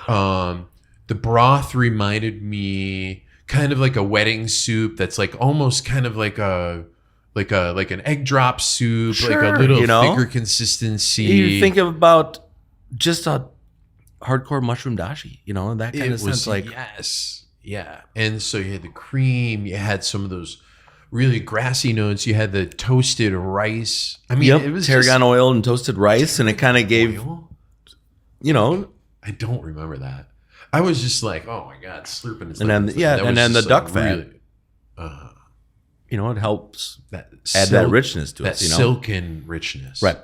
Speaker 1: the broth reminded me kind of like a wedding soup. That's like almost kind of like like an egg drop soup,
Speaker 2: Sure,
Speaker 1: like a little thicker consistency.
Speaker 2: You think about just a hardcore mushroom dashi, that kind of sense. Like,
Speaker 1: yes, yeah. And so you had the cream, you had some of those really grassy notes, you had the toasted rice. I mean, it was
Speaker 2: tarragon oil and toasted rice, and it kind of gave,
Speaker 1: oil?
Speaker 2: I
Speaker 1: I don't remember that. I was just like, oh my God, slurping this.
Speaker 2: And then the duck fat. It helps
Speaker 1: That
Speaker 2: add that richness to
Speaker 1: that
Speaker 2: it.
Speaker 1: silken richness.
Speaker 2: Right.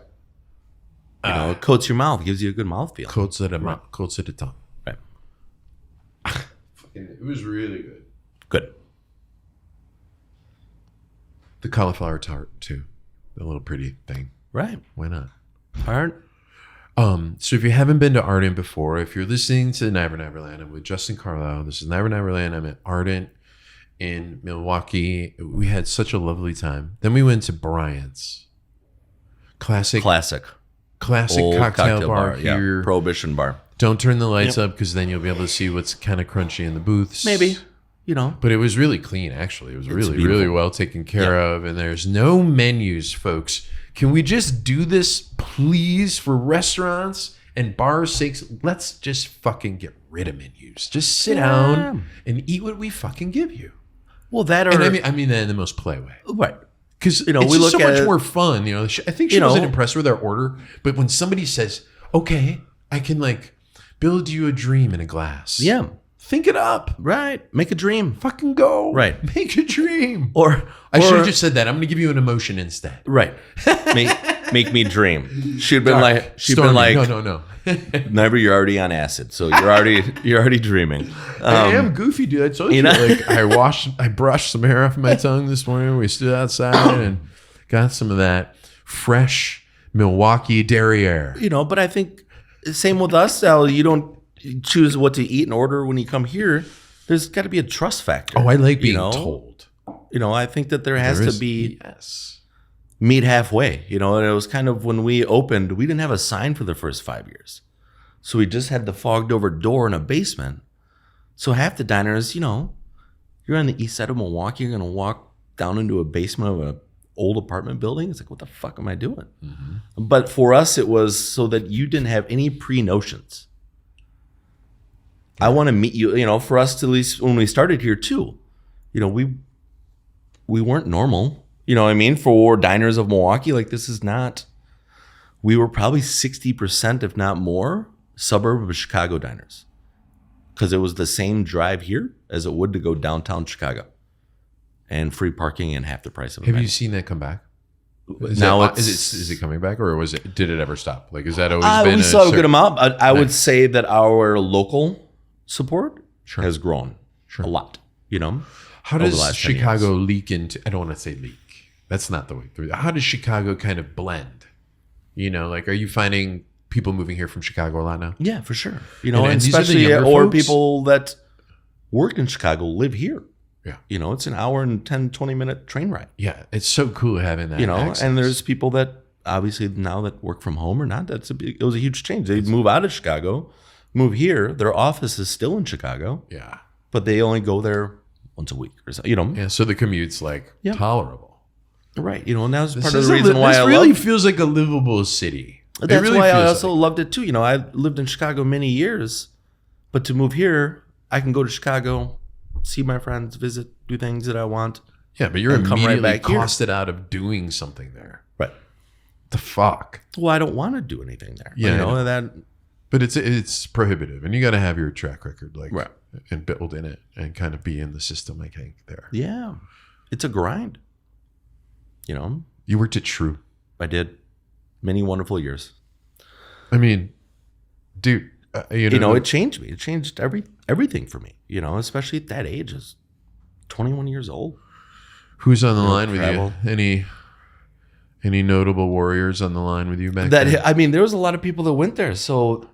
Speaker 2: It coats your mouth, gives you a good mouthfeel.
Speaker 1: Coats at the tongue.
Speaker 2: Right.
Speaker 1: It was really good.
Speaker 2: Good.
Speaker 1: The cauliflower tart too, the little pretty thing.
Speaker 2: Right.
Speaker 1: Why not?
Speaker 2: Art.
Speaker 1: So if you haven't been to Ardent before, if you're listening to Niver Neverland, I'm with Justin Carlisle. This is Niver Neverland. I'm at Ardent in Milwaukee. We had such a lovely time. Then we went to Bryant's. Classic
Speaker 2: Old
Speaker 1: cocktail bar here.
Speaker 2: Yeah. Prohibition bar.
Speaker 1: Don't turn the lights up, because then you'll be able to see what's kind of crunchy in the booths.
Speaker 2: Maybe.
Speaker 1: But it was really clean, actually. It was really,
Speaker 2: beautiful.
Speaker 1: really well taken care of. And there's no menus, folks. Can we just do this, please, for restaurants And bar's sakes, let's just fucking get rid of menus. Just sit down and eat what we fucking give you.
Speaker 2: Well, that or
Speaker 1: And I mean that in the most polite way.
Speaker 2: right.
Speaker 1: Because
Speaker 2: You know,
Speaker 1: it's
Speaker 2: we
Speaker 1: just
Speaker 2: look
Speaker 1: so
Speaker 2: at
Speaker 1: much
Speaker 2: it-
Speaker 1: more fun. You know, I think she
Speaker 2: You know-
Speaker 1: wasn't impressed with our order, but when somebody says, "Okay, I can like build you a dream in a glass,"
Speaker 2: Yeah.
Speaker 1: think it up,
Speaker 2: Right. Make a dream.
Speaker 1: fucking go,
Speaker 2: Right.
Speaker 1: make a dream.
Speaker 2: Or
Speaker 1: I should have just said that. I'm going to give you an emotion instead.
Speaker 2: right. Make me dream. She'd been like
Speaker 1: Stormy, no.
Speaker 2: Niver, you're already on acid, so you're already dreaming.
Speaker 1: I am goofy, dude. I told you.
Speaker 2: know-
Speaker 1: Like I brushed some hair off my tongue this morning. We stood outside and got some of that fresh Milwaukee derriere.
Speaker 2: You know, but I think same with us, Al. You don't choose what to eat and order when you come here. There's got to be a trust factor.
Speaker 1: Oh, I like being
Speaker 2: you know?
Speaker 1: told.
Speaker 2: You know, I think that there has
Speaker 1: There
Speaker 2: to
Speaker 1: is-
Speaker 2: be
Speaker 1: yes.
Speaker 2: meet halfway. You know, and it was kind of when we opened, we didn't have a sign for the first 5 years, so we just had the fogged over door in a basement. So half the diners, you know, you're on the east side of Milwaukee, you're gonna walk down into a basement of an old apartment building. It's like, what the fuck am I doing?
Speaker 1: Mm-hmm.
Speaker 2: But for us, it was so that you didn't have any pre-notions. I want to meet you. You know, for us, at least when we started here too, you know, we weren't normal. You know what I mean? For diners of Milwaukee, like this is not. We were probably 60%, if not more, suburb of Chicago diners, because it was the same drive here as it would to go downtown Chicago, and free parking and half the price of a
Speaker 1: Have you
Speaker 2: menu.
Speaker 1: seen that come back?
Speaker 2: Now
Speaker 1: Is it coming back, or did it ever stop? Like, is that always been?
Speaker 2: We saw a good
Speaker 1: certain-
Speaker 2: amount. I would say that our local support
Speaker 1: Sure.
Speaker 2: has grown a lot. You know,
Speaker 1: How
Speaker 2: over the
Speaker 1: does
Speaker 2: last 10
Speaker 1: Chicago leak into? I don't want to say leak. That's not the way through. How does Chicago kind of blend? You know, like, are you finding people moving here from Chicago a lot now?
Speaker 2: Yeah, for sure. You know,
Speaker 1: And
Speaker 2: and
Speaker 1: these are the
Speaker 2: especially
Speaker 1: younger
Speaker 2: or
Speaker 1: folks?
Speaker 2: people that work in Chicago live here.
Speaker 1: Yeah.
Speaker 2: You know, it's an hour and 10, 20-minute train ride.
Speaker 1: Yeah, it's so cool having that.
Speaker 2: You know,
Speaker 1: access.
Speaker 2: and there's people that obviously now that work from home or not, it was a huge change. They move out of Chicago, move here. Their office is still in Chicago,
Speaker 1: yeah,
Speaker 2: but they only go there once a week or so. You know,
Speaker 1: yeah. So the commute's like
Speaker 2: Yeah.
Speaker 1: tolerable.
Speaker 2: right? You know, and that's part
Speaker 1: This
Speaker 2: of
Speaker 1: is
Speaker 2: the reason why
Speaker 1: this
Speaker 2: I
Speaker 1: really
Speaker 2: love.
Speaker 1: feels like a livable city. It
Speaker 2: That's
Speaker 1: really
Speaker 2: why I
Speaker 1: feels
Speaker 2: also
Speaker 1: like-
Speaker 2: loved it too. You know, I lived in Chicago many years, but to move here, I can go to Chicago, see my friends, visit, do things that I want.
Speaker 1: Yeah, but you're
Speaker 2: and come right
Speaker 1: immediately
Speaker 2: back here.
Speaker 1: costed out of doing something there.
Speaker 2: Right.
Speaker 1: The fuck.
Speaker 2: Well, I don't want to do anything there.
Speaker 1: Yeah,
Speaker 2: You
Speaker 1: I
Speaker 2: know,
Speaker 1: know.
Speaker 2: that
Speaker 1: But it's prohibitive, and you got to have your track record like
Speaker 2: Right.
Speaker 1: and build in it, and kind of be in the system. I think there.
Speaker 2: yeah, it's a grind. You know,
Speaker 1: You worked at True.
Speaker 2: I did many wonderful years.
Speaker 1: I mean, dude,
Speaker 2: You know, it changed me. It changed everything for me. You know, especially at that age, as 21 years old.
Speaker 1: who's on the line with
Speaker 2: travel.
Speaker 1: you? Any notable warriors on the line with you back then?
Speaker 2: That I mean, there was a lot of people that went there. So,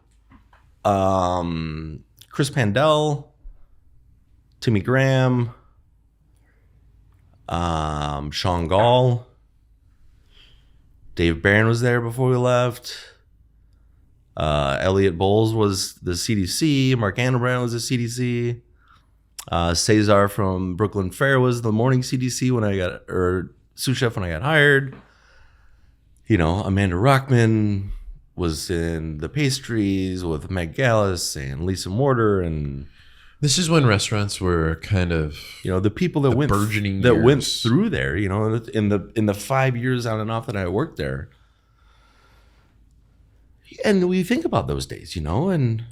Speaker 2: Chris Pandell, Timmy Graham, Sean Gall, Dave Barron was there before we left. Elliot Bowles was the CDC. Mark Annenbrand was the CDC. Cesar from Brooklyn Fair was the morning CDC or sous chef when I got hired. You know, Amanda Rockman was in the pastries with Meg Gallus and Lisa Mortar, and
Speaker 1: This is when restaurants were kind of
Speaker 2: you know the people that went
Speaker 1: burgeoning
Speaker 2: went
Speaker 1: years.
Speaker 2: through there. You know, in the 5 years on and off that I worked there. And we think about those days, you know, and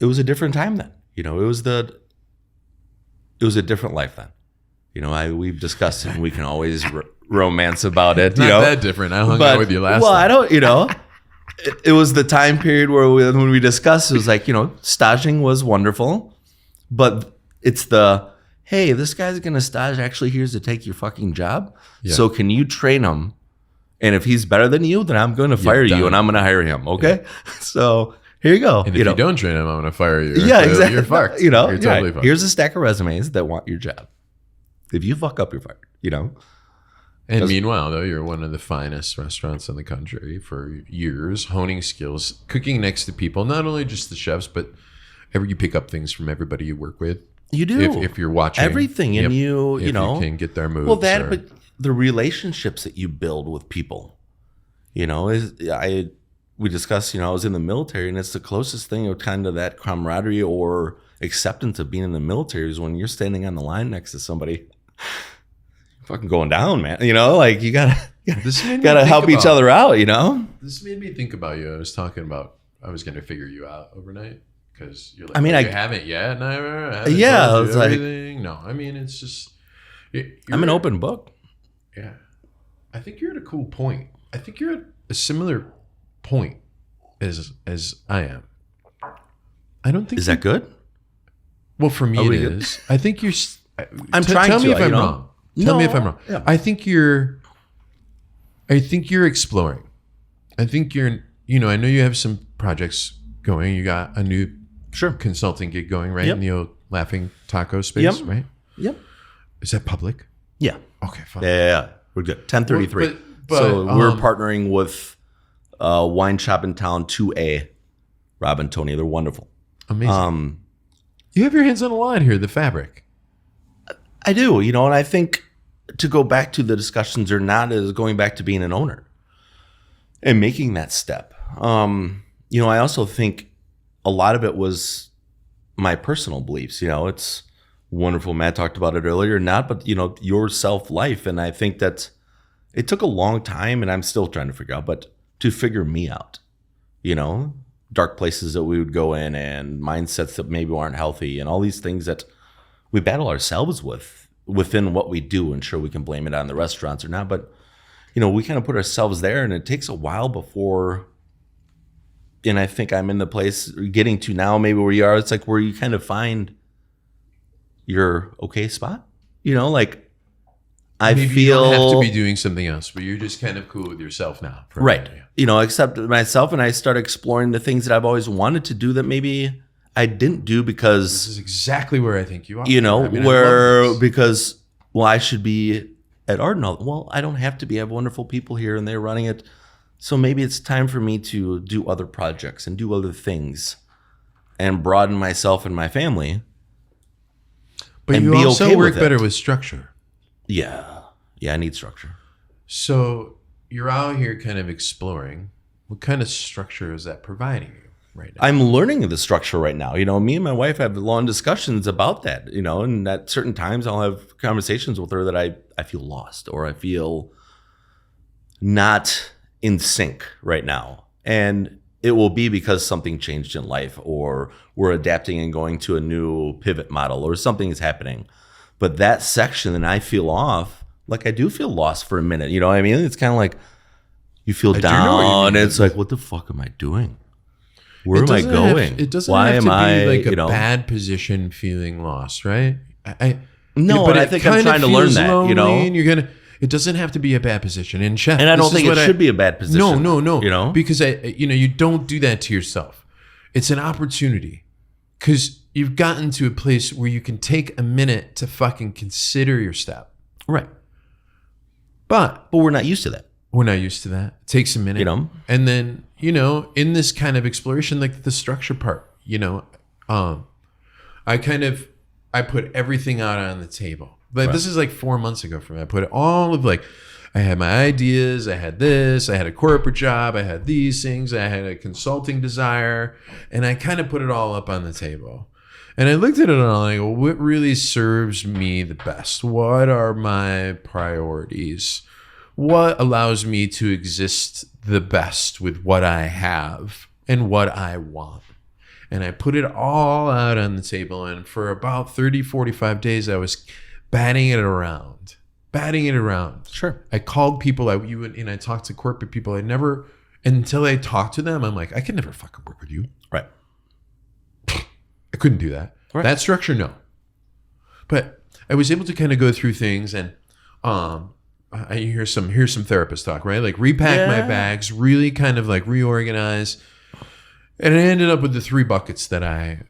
Speaker 2: it was a different time then. You know, it was a different life then. You know, we've discussed it, and we can always romance about it.
Speaker 1: not
Speaker 2: you know,
Speaker 1: that different. I hung out with you last
Speaker 2: well,
Speaker 1: time.
Speaker 2: I don't. You know, it was the time period where when we discussed, it was like, you know, staging was wonderful, but it's the hey, this guy's gonna stage. Actually, here's to take your fucking job.
Speaker 1: Yeah.
Speaker 2: So can you train him? And if he's better than you, then I'm going to fire
Speaker 1: done.
Speaker 2: you, and I'm going to hire him. Okay, so here you go.
Speaker 1: And if you don't train him, I'm going to fire you.
Speaker 2: yeah,
Speaker 1: So
Speaker 2: exactly.
Speaker 1: You're fucked.
Speaker 2: You know,
Speaker 1: you're totally
Speaker 2: right.
Speaker 1: fucked.
Speaker 2: Here's a stack of resumes that want your job. If you fuck up, you're fired. You know,
Speaker 1: And meanwhile, though, you're one of the finest restaurants in the country for years, honing skills, cooking next to people, not only just the chefs, but you pick up things from everybody you work with.
Speaker 2: you do
Speaker 1: If you're watching
Speaker 2: everything, and
Speaker 1: Yep.
Speaker 2: you
Speaker 1: If
Speaker 2: know,
Speaker 1: you can get their moves.
Speaker 2: well, that
Speaker 1: or-
Speaker 2: but the relationships that you build with people, you know, we discussed, I was in the military, and it's the closest thing of kind of that camaraderie or acceptance of being in the military is when you're standing on the line next to somebody fucking going down, man. Like you gotta help each other out,
Speaker 1: This made me think about you. I was going to figure you out overnight because you're like,
Speaker 2: I mean,
Speaker 1: you haven't yet, Niver?
Speaker 2: Yeah, I was
Speaker 1: everything. No, I mean, it's just.
Speaker 2: I'm an open book.
Speaker 1: Yeah. I think you're at a cool point. I think you're at a similar point as I am. I don't think.
Speaker 2: Is that good?
Speaker 1: Well, for me, it is. I think you're.
Speaker 2: I'm trying
Speaker 1: tell
Speaker 2: to.
Speaker 1: me if I'm wrong. Tell me if I'm wrong.
Speaker 2: Yeah.
Speaker 1: I think you're exploring. I think you're. I know you have some projects going. You got a new consulting gig going, right?
Speaker 2: Yep.
Speaker 1: In the old Laughing Taco space,
Speaker 2: Yep.
Speaker 1: right?
Speaker 2: Yep.
Speaker 1: Is that public?
Speaker 2: Yeah.
Speaker 1: Okay, fine.
Speaker 2: Yeah. We're good. 1033.
Speaker 1: But,
Speaker 2: so we're partnering with Wine Shop in Town 2A, Rob and Tony. They're wonderful.
Speaker 1: Amazing. You have your hands on a lot here, the fabric.
Speaker 2: I do, and I think to go back to the discussions or not is going back to being an owner and making that step. I also think a lot of it was my personal beliefs. It's wonderful. Matt talked about it earlier, but your self life. And I think that it took a long time, and I'm still trying to figure out, but to figure me out, dark places that we would go in and mindsets that maybe aren't healthy and all these things that we battle ourselves with within what we do. And sure, we can blame it on the restaurants or not, but we kind of put ourselves there, and it takes a while before. And I think I'm in the place getting to now, maybe where you are. It's like where you kind of find your okay spot. Like I
Speaker 1: Maybe
Speaker 2: feel
Speaker 1: you don't have to be doing something else, but you're just kind of cool with yourself now,
Speaker 2: right? Accept myself, and I start exploring the things that I've always wanted to do that maybe I didn't do because
Speaker 1: this is exactly where I think you are.
Speaker 2: Because I should be at Ardent. Well, I don't have to be. I have wonderful people here, and they're running it. So maybe it's time for me to do other projects and do other things, and broaden myself and my family.
Speaker 1: But you also work better with structure.
Speaker 2: Yeah, I need structure.
Speaker 1: So you're out here kind of exploring. What kind of structure is that providing you right now?
Speaker 2: I'm learning the structure right now. Me and my wife have long discussions about that, and at certain times I'll have conversations with her that I feel lost or I feel not in sync right now. And it will be because something changed in life, or we're adapting and going to a new pivot model, or something is happening. But that section, and I feel off, like I do feel lost for a minute. You know what I mean? It's kind of like you feel down. It's like, what the fuck am I doing? Where am I going?
Speaker 1: It doesn't have to be like a bad position feeling lost, right?
Speaker 2: But I think I'm trying to learn that,
Speaker 1: And you're gonna. It doesn't have to be a bad position. And chef,
Speaker 2: and I don't think it should be a bad position.
Speaker 1: No. Because you don't do that to yourself. It's an opportunity. Because you've gotten to a place where you can take a minute to fucking consider your step.
Speaker 2: Right.
Speaker 1: But
Speaker 2: we're not used to that.
Speaker 1: We're not used to that. It takes a minute. And then, in this kind of exploration, like the structure part, I put everything out on the table. But this is like 4 months ago for me. I put all of I had my ideas, I had this, I had a corporate job, I had these things, I had a consulting desire, and I kind of put it all up on the table. And I looked at it and I go, what really serves me the best? What are my priorities? What allows me to exist the best with what I have and what I want? And I put it all out on the table. And for about 30, 45 days, I was batting it around.
Speaker 2: Sure.
Speaker 1: I called people, and I talked to corporate people. Until I talked to them, I'm like, I can never fucking work with you.
Speaker 2: Right.
Speaker 1: I couldn't do that.
Speaker 2: Right.
Speaker 1: That structure, no. But I was able to kind of go through things, and I hear some therapist talk, right? Like repack my bags, really kind of like reorganize. And I ended up with the 3 buckets that I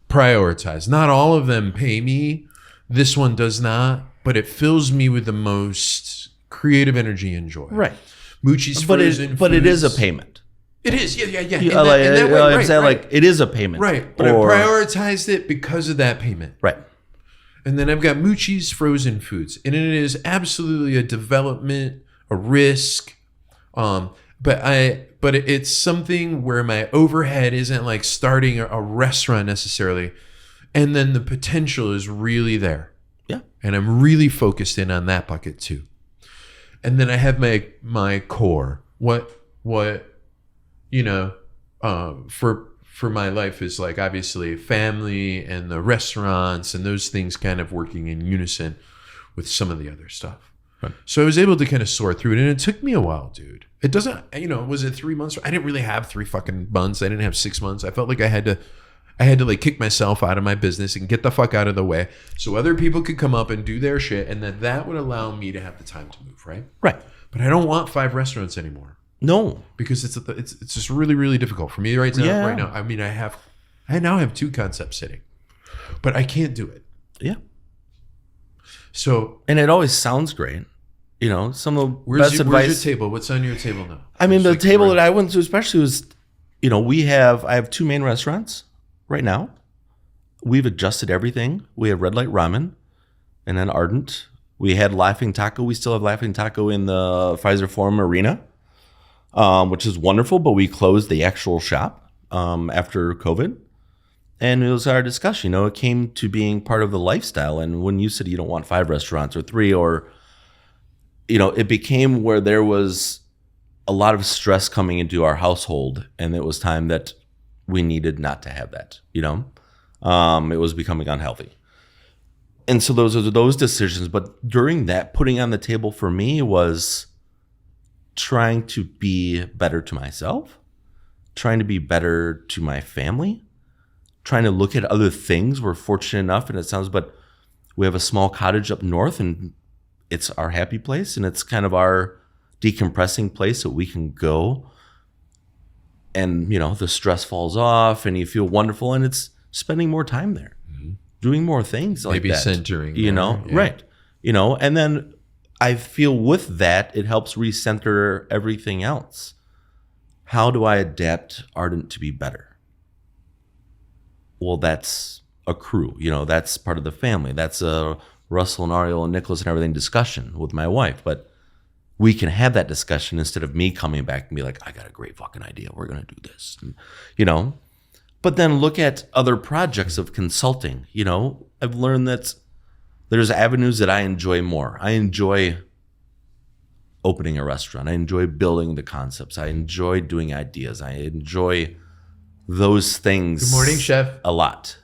Speaker 1: prioritize. Not all of them pay me. This one does not, but it fills me with the most creative energy and joy.
Speaker 2: Right.
Speaker 1: Moochie's frozen
Speaker 2: but it is a
Speaker 1: foods.
Speaker 2: payment.
Speaker 1: It is, yeah.
Speaker 2: It is a payment.
Speaker 1: Right, but I prioritized it because of that payment.
Speaker 2: Right.
Speaker 1: And then I've got Moochie's frozen foods. And it is absolutely a development, a risk, but it's something where my overhead isn't like starting a restaurant necessarily. And then the potential is really there.
Speaker 2: Yeah.
Speaker 1: And I'm really focused in on that bucket too. And then I have my core. What you know, for my life is like obviously family and the restaurants and those things kind of working in unison with some of the other stuff.
Speaker 2: Right.
Speaker 1: So I was able to kind of sort through it, and it took me a while, dude. It doesn't, you know, was it 3 months? I didn't really have 3 fucking months. I didn't have 6 months. I felt like I had to like kick myself out of my business and get the fuck out of the way so other people could come up and do their shit, and that would allow me to have the time to move, right?
Speaker 2: Right.
Speaker 1: But I don't want 5 restaurants anymore.
Speaker 2: No.
Speaker 1: Because it's just really, really difficult for me right now.
Speaker 2: Yeah.
Speaker 1: Right now, I mean, I now have 2 concepts sitting, but I can't do it.
Speaker 2: Yeah.
Speaker 1: So,
Speaker 2: And it always sounds great. You know, some of the
Speaker 1: where's
Speaker 2: best
Speaker 1: your
Speaker 2: advice.
Speaker 1: table? What's on your table now?
Speaker 2: I mean,
Speaker 1: Just
Speaker 2: the
Speaker 1: like
Speaker 2: table
Speaker 1: right-
Speaker 2: that I went to especially was, you know, I have 2 main restaurants right now. We've adjusted everything. We have Red Light Ramen and then Ardent. We had Laughing Taco. We still have Laughing Taco in the Pfizer Forum Arena, which is wonderful, but we closed the actual shop after COVID. And it was our discussion, you know, it came to being part of the lifestyle. And when you said you don't want 5 restaurants or 3 or, you know, it became where there was a lot of stress coming into our household. And it was time that we needed not to have that, you know, it was becoming unhealthy. And so those are those decisions. But during that, putting on the table for me was trying to be better to myself, trying to be better to my family, trying to look at other things. We're fortunate enough, and it sounds, but we have a small cottage up north, and it's our happy place, and it's kind of our decompressing place that we can go. And, you know, the stress falls off, and you feel wonderful, and it's spending more time there, doing more things like
Speaker 1: Maybe
Speaker 2: that.
Speaker 1: centering
Speaker 2: You
Speaker 1: there,
Speaker 2: know,
Speaker 1: yeah.
Speaker 2: right. You know, and then I feel with that, it helps recenter everything else. How do I adapt Ardent to be better? Well, that's a crew. You know, that's part of the family. That's a Russell and Ariel and Nicholas and everything discussion with my wife. But we can have that discussion instead of me coming back and be like, I got a great fucking idea. We're going to do this. And, you know, but then look at other projects of consulting. You know, I've learned that there's avenues that I enjoy more. I enjoy opening a restaurant. I enjoy building the concepts. I enjoy doing ideas. I enjoy those things.
Speaker 1: Good morning, chef.
Speaker 2: A lot.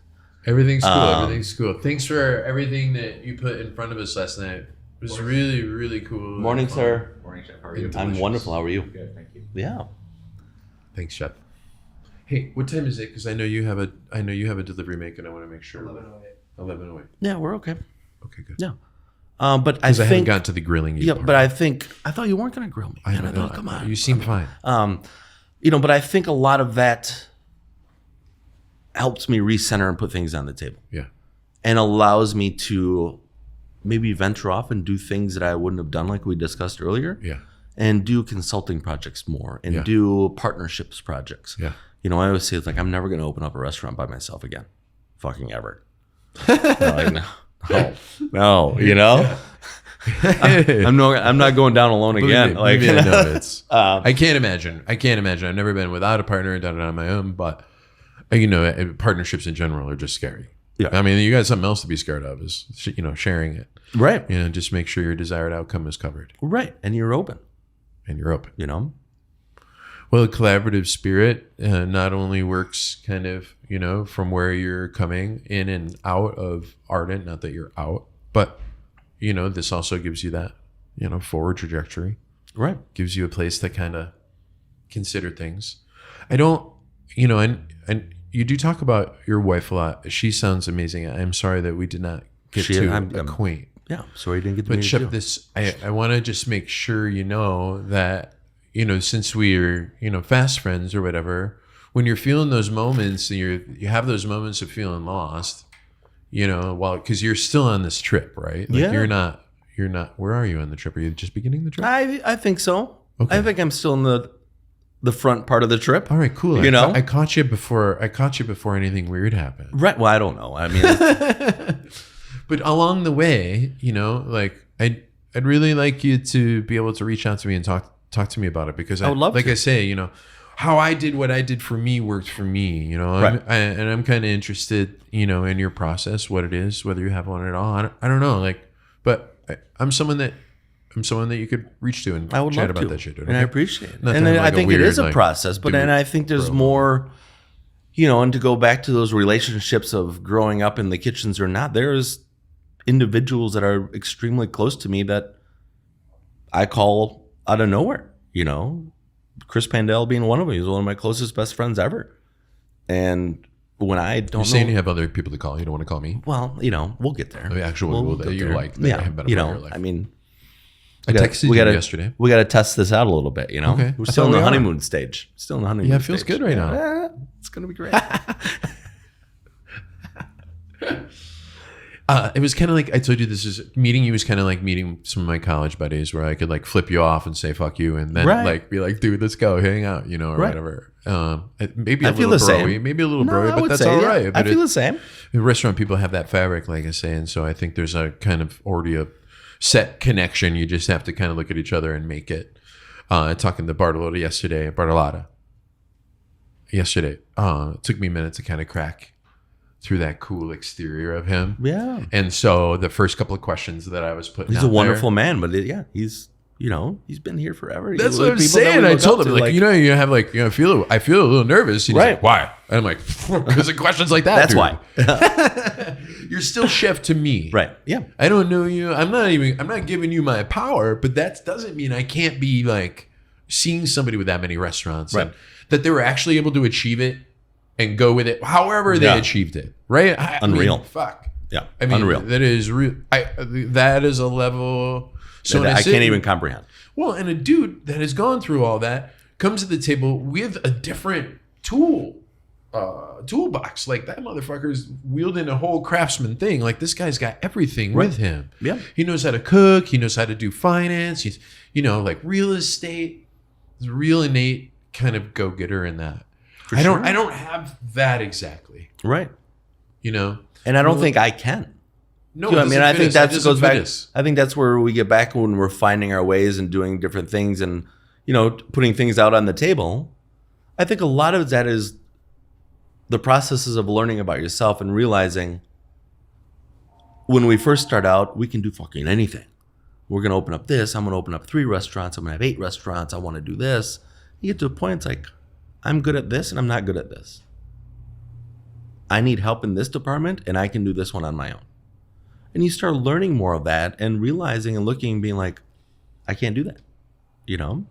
Speaker 1: Everything's cool. Everything's cool. Thanks for everything that you put in front of us last night. It was really, really cool.
Speaker 2: Morning, sir.
Speaker 4: Morning, Chef. How are you?
Speaker 2: I'm wonderful. How are you?
Speaker 4: Good, thank you.
Speaker 2: Yeah.
Speaker 1: Thanks, chef. Hey, what time is it? Because I know you have a delivery make, and I want to make sure. 11:08.
Speaker 2: Yeah, we're okay.
Speaker 1: Okay, good.
Speaker 2: Yeah. But I
Speaker 1: Because I haven't
Speaker 2: think,
Speaker 1: gotten to the grilling yet.
Speaker 2: yeah, but I thought you weren't going to grill me.
Speaker 1: I
Speaker 2: Man,
Speaker 1: don't
Speaker 2: thought,
Speaker 1: know.
Speaker 2: come on.
Speaker 1: You seem fine.
Speaker 2: You know, but I think a lot of that helps me recenter and put things on the table
Speaker 1: Yeah.
Speaker 2: and allows me to maybe venture off and do things that I wouldn't have done like we discussed earlier.
Speaker 1: Yeah.
Speaker 2: And do consulting projects more and
Speaker 1: Yeah.
Speaker 2: do partnerships projects.
Speaker 1: Yeah.
Speaker 2: You know, I always say it's like, I'm never going to open up a restaurant by myself again. Fucking ever. Like, no, you know? I'm not going down alone again.
Speaker 1: Believe me, I know it's.
Speaker 2: Um,
Speaker 1: I can't imagine. I've never been without a partner, done it on my own. But you know, partnerships in general are just scary.
Speaker 2: Yeah.
Speaker 1: I mean, you got something else to be scared of is sharing it.
Speaker 2: right.
Speaker 1: You know, just make sure your desired outcome is covered
Speaker 2: Right. And you're open,
Speaker 1: and you're open.
Speaker 2: you know?
Speaker 1: Well, a collaborative spirit not only works kind of, from where you're coming in and out of Ardent, not that you're out, but, this also gives you that, forward trajectory,
Speaker 2: Right.
Speaker 1: gives you a place to kind of consider things. I don't, and you do talk about your wife a lot. She sounds amazing. I'm sorry that we did not get to acquaint.
Speaker 2: Yeah. Sorry you didn't get to
Speaker 1: But
Speaker 2: meet
Speaker 1: Shep,
Speaker 2: you.
Speaker 1: I want to just make sure you know that, since we're, fast friends or whatever, when you're feeling those moments and you have those moments of feeling lost, because you're still on this trip, right? Like
Speaker 2: Yeah.
Speaker 1: you're not, where are you on the trip? Are you just beginning the trip?
Speaker 2: I think so.
Speaker 1: Okay.
Speaker 2: I think I'm still in the front part of the trip.
Speaker 1: All right, cool.
Speaker 2: You know?
Speaker 1: I caught you before anything weird happened.
Speaker 2: Right. Well, I don't know. I mean,
Speaker 1: But along the way, I'd really like you to be able to reach out to me and talk Talk to me about it, because
Speaker 2: I would love
Speaker 1: like
Speaker 2: to.
Speaker 1: I say, you know, how I did what I did for me worked for me, you know,
Speaker 2: Right.
Speaker 1: and I'm kind of interested, you know, in your process, what it is, whether you have one at all. I don't know, like, but I'm someone that you could reach to and
Speaker 2: I would
Speaker 1: chat
Speaker 2: love
Speaker 1: about
Speaker 2: to.
Speaker 1: that shit.
Speaker 2: And I appreciate it.
Speaker 1: Not
Speaker 2: And
Speaker 1: that I'm
Speaker 2: I
Speaker 1: like a
Speaker 2: think it
Speaker 1: weird,
Speaker 2: is a
Speaker 1: like,
Speaker 2: process, but
Speaker 1: dude,
Speaker 2: and I think there's
Speaker 1: bro.
Speaker 2: more, you know, and to go back to those relationships of growing up in the kitchens or not, there's individuals that are extremely close to me that I call out of nowhere, you know, Chris Pandel being one of them. He's one of my closest best friends ever. And when I don't
Speaker 1: You're
Speaker 2: know,
Speaker 1: saying you have other people to call. You don't want to call me.
Speaker 2: well, you know, we'll get there.
Speaker 1: The actual people that
Speaker 2: get
Speaker 1: you
Speaker 2: there.
Speaker 1: like that
Speaker 2: yeah,
Speaker 1: have been a
Speaker 2: you
Speaker 1: part of
Speaker 2: know,
Speaker 1: your life.
Speaker 2: I mean,
Speaker 1: I texted you yesterday.
Speaker 2: We got to test this out a little bit, you know.
Speaker 1: Okay.
Speaker 2: We're
Speaker 1: I
Speaker 2: still
Speaker 1: thought
Speaker 2: in the
Speaker 1: we are.
Speaker 2: honeymoon stage. Still in the honeymoon.
Speaker 1: Yeah, it feels
Speaker 2: stage.
Speaker 1: good right now.
Speaker 2: Yeah, it's gonna be great.
Speaker 1: It was kind of like, I told you, this is meeting you was kind of like meeting some of my college buddies, where I could like flip you off and say fuck you, and then
Speaker 2: Right.
Speaker 1: like be like, dude, let's go hang out, you know, or
Speaker 2: Right.
Speaker 1: whatever. Maybe a
Speaker 2: I feel
Speaker 1: little
Speaker 2: the
Speaker 1: broy,
Speaker 2: same.
Speaker 1: maybe a little broy,
Speaker 2: I
Speaker 1: but
Speaker 2: would
Speaker 1: that's
Speaker 2: say,
Speaker 1: all
Speaker 2: yeah,
Speaker 1: right.
Speaker 2: I
Speaker 1: But
Speaker 2: feel the same.
Speaker 1: restaurant people have that fabric, like I say, and so I think there's a kind of already a set connection. You just have to kind of look at each other and make it. Talking to Bartolotta yesterday. It took me a minute to kind of crack through that cool exterior of him.
Speaker 2: Yeah,
Speaker 1: And so the first couple of questions that I was putting
Speaker 2: he's
Speaker 1: out
Speaker 2: a wonderful
Speaker 1: there,
Speaker 2: man, but he's you know, he's been here forever.
Speaker 1: that's
Speaker 2: He's
Speaker 1: what I'm
Speaker 2: with people that
Speaker 1: saying.
Speaker 2: we
Speaker 1: I
Speaker 2: look
Speaker 1: told
Speaker 2: up
Speaker 1: him,
Speaker 2: to,
Speaker 1: like, you know, you have like, you know, I feel a little nervous. And he's
Speaker 2: Right.
Speaker 1: like, why? And I'm like, because of questions like that.
Speaker 2: That's
Speaker 1: dude.
Speaker 2: why.
Speaker 1: You're still chef to me.
Speaker 2: Right. Yeah.
Speaker 1: I don't know you. I'm not giving you my power, but that doesn't mean I can't be like seeing somebody with that many restaurants,
Speaker 2: Right.
Speaker 1: and that they were actually able to achieve it and go with it however they
Speaker 2: Yeah.
Speaker 1: achieved it. Right.
Speaker 2: Unreal.
Speaker 1: I mean, fuck.
Speaker 2: Yeah.
Speaker 1: I mean,
Speaker 2: unreal.
Speaker 1: that is real. That is a level. So
Speaker 2: That I can't even comprehend.
Speaker 1: Well, and a dude that has gone through all that comes to the table with a different toolbox. Like, that motherfucker's wielding a whole craftsman thing. Like, this guy's got everything with him.
Speaker 2: Yeah.
Speaker 1: He knows how to cook. He knows how to do finance. He's, you know, like real estate. He's a real innate kind of go-getter in that. I don't have that exactly,
Speaker 2: Right.
Speaker 1: you know?
Speaker 2: And I don't think I can.
Speaker 1: No,
Speaker 2: You know what I mean, I think that
Speaker 1: that
Speaker 2: goes back. I think that's where we get back when we're finding our ways and doing different things and, you know, putting things out on the table. I think a lot of that is the processes of learning about yourself and realizing when we first start out, we can do fucking anything. We're going to open up this. I'm going to open up 3 restaurants. I'm going to have 8 restaurants. I want to do this. You get to a point, it's like, I'm good at this and I'm not good at this. I need help in this department and I can do this one on my own. And you start learning more of that and realizing and looking and being like, I can't do that, you know?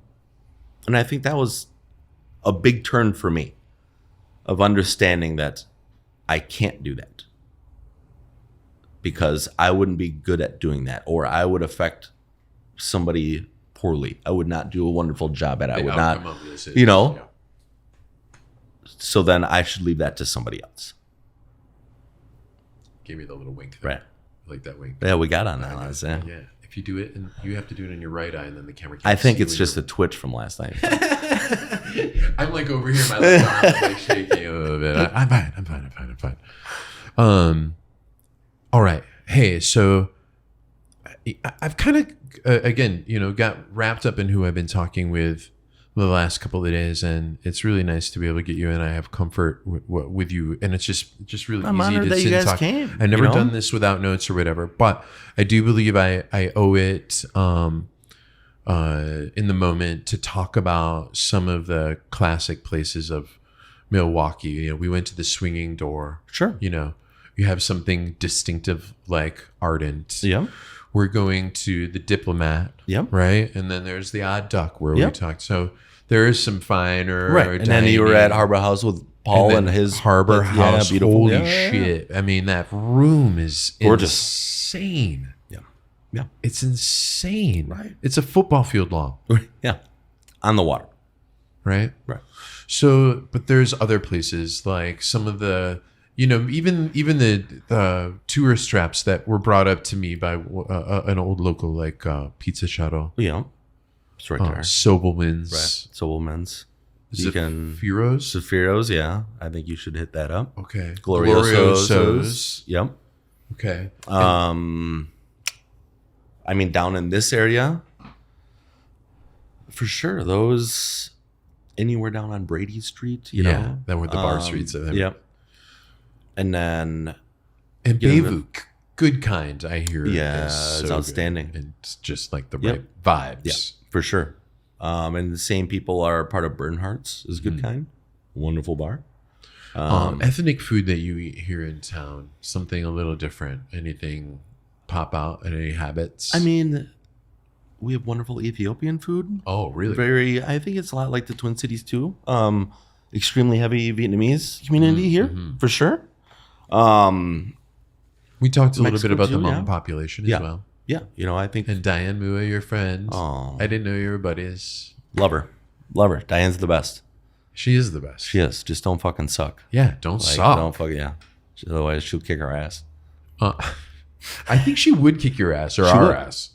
Speaker 2: And I think that was a big turn for me of understanding that I can't do that because I wouldn't be good at doing that, or I would affect somebody poorly. I would not do a wonderful job at it. I would not, you know?
Speaker 1: Yeah.
Speaker 2: So then I should leave that to somebody else.
Speaker 1: Give me the little wink there.
Speaker 2: Right.
Speaker 1: I like that wink.
Speaker 2: Yeah, we got on that last
Speaker 1: Yeah.
Speaker 2: yeah.
Speaker 1: If you do it, and you have to do it in your right eye, and then the camera can't
Speaker 2: I think
Speaker 1: see
Speaker 2: it's
Speaker 1: when
Speaker 2: just a twitch from last night.
Speaker 1: I'm like over here, my left arm is like shaking a little bit. I'm fine. All right. Hey, so I've kind of, again, you know, got wrapped up in who I've been talking with the last couple of days, and it's really nice to be able to get you, and I have comfort with you, and it's just really
Speaker 2: I'm
Speaker 1: easy
Speaker 2: honored
Speaker 1: to
Speaker 2: that
Speaker 1: sit
Speaker 2: you
Speaker 1: and
Speaker 2: guys
Speaker 1: talk.
Speaker 2: came,
Speaker 1: I've never
Speaker 2: you know?
Speaker 1: done this without notes or whatever, but I do believe I owe it in the moment to talk about some of the classic places of Milwaukee. You know, we went to the Swinging Door.
Speaker 2: Sure.
Speaker 1: You know, you have something distinctive like Ardent.
Speaker 2: Yeah.
Speaker 1: We're going to the Diplomat.
Speaker 2: Yep.
Speaker 1: Right. And then there's the Odd Duck where
Speaker 2: Yep.
Speaker 1: we talked. So there is some finer.
Speaker 2: Right. And then you were at Harbor House with Paul and his
Speaker 1: Harbor
Speaker 2: yeah,
Speaker 1: House.
Speaker 2: beautiful.
Speaker 1: Holy
Speaker 2: Yeah.
Speaker 1: shit. I mean, that room is
Speaker 2: Gorgeous.
Speaker 1: insane.
Speaker 2: Yeah. Yeah.
Speaker 1: It's insane.
Speaker 2: Right.
Speaker 1: It's a football field long.
Speaker 2: Yeah. On the water.
Speaker 1: Right.
Speaker 2: Right.
Speaker 1: So, but there's other places like some of the, you know, even the tourist traps that were brought up to me by an old local like Pizza Shuttle,
Speaker 2: Yeah. It's right there.
Speaker 1: Sobelman's,
Speaker 2: Right. Sobelman's.
Speaker 1: Is
Speaker 2: You
Speaker 1: it
Speaker 2: can
Speaker 1: Firo's?
Speaker 2: Zafiro's, yeah. I think you should hit that up.
Speaker 1: Okay.
Speaker 2: Glorioso's. Yep.
Speaker 1: Okay.
Speaker 2: I mean, down in this area, For sure. Those anywhere down on Brady Street, you know?
Speaker 1: That were the bar streets.
Speaker 2: Yep. And then
Speaker 1: And
Speaker 2: Get into-
Speaker 1: Bevu, good kind, I hear.
Speaker 2: Yeah,
Speaker 1: is
Speaker 2: it's
Speaker 1: so good.
Speaker 2: outstanding.
Speaker 1: And it's just like the
Speaker 2: Yep.
Speaker 1: right vibes.
Speaker 2: Yeah, for sure. And the same people are part of Bernhardt's is good kind. Wonderful bar.
Speaker 1: Ethnic food that you eat here in town, something a little different. Anything pop out? Any habits?
Speaker 2: I mean, we have wonderful Ethiopian food.
Speaker 1: Oh, really?
Speaker 2: I think it's a lot like the Twin Cities too. Extremely heavy Vietnamese community here, for sure.
Speaker 1: We talked a little
Speaker 2: Mexico
Speaker 1: bit about the
Speaker 2: too,
Speaker 1: Hmong
Speaker 2: yeah.
Speaker 1: population as
Speaker 2: Yeah.
Speaker 1: well.
Speaker 2: Yeah, you know, I think
Speaker 1: And Diane Mua, your friend.
Speaker 2: Oh.
Speaker 1: I didn't know you were buddies.
Speaker 2: love her. Diane's the best.
Speaker 1: She is the best.
Speaker 2: She is. Just don't fucking suck.
Speaker 1: Yeah, don't
Speaker 2: Like,
Speaker 1: suck.
Speaker 2: Don't fuck yeah. Otherwise, she'll kick our ass.
Speaker 1: I think she would kick your ass or
Speaker 2: She
Speaker 1: our
Speaker 2: would.
Speaker 1: ass.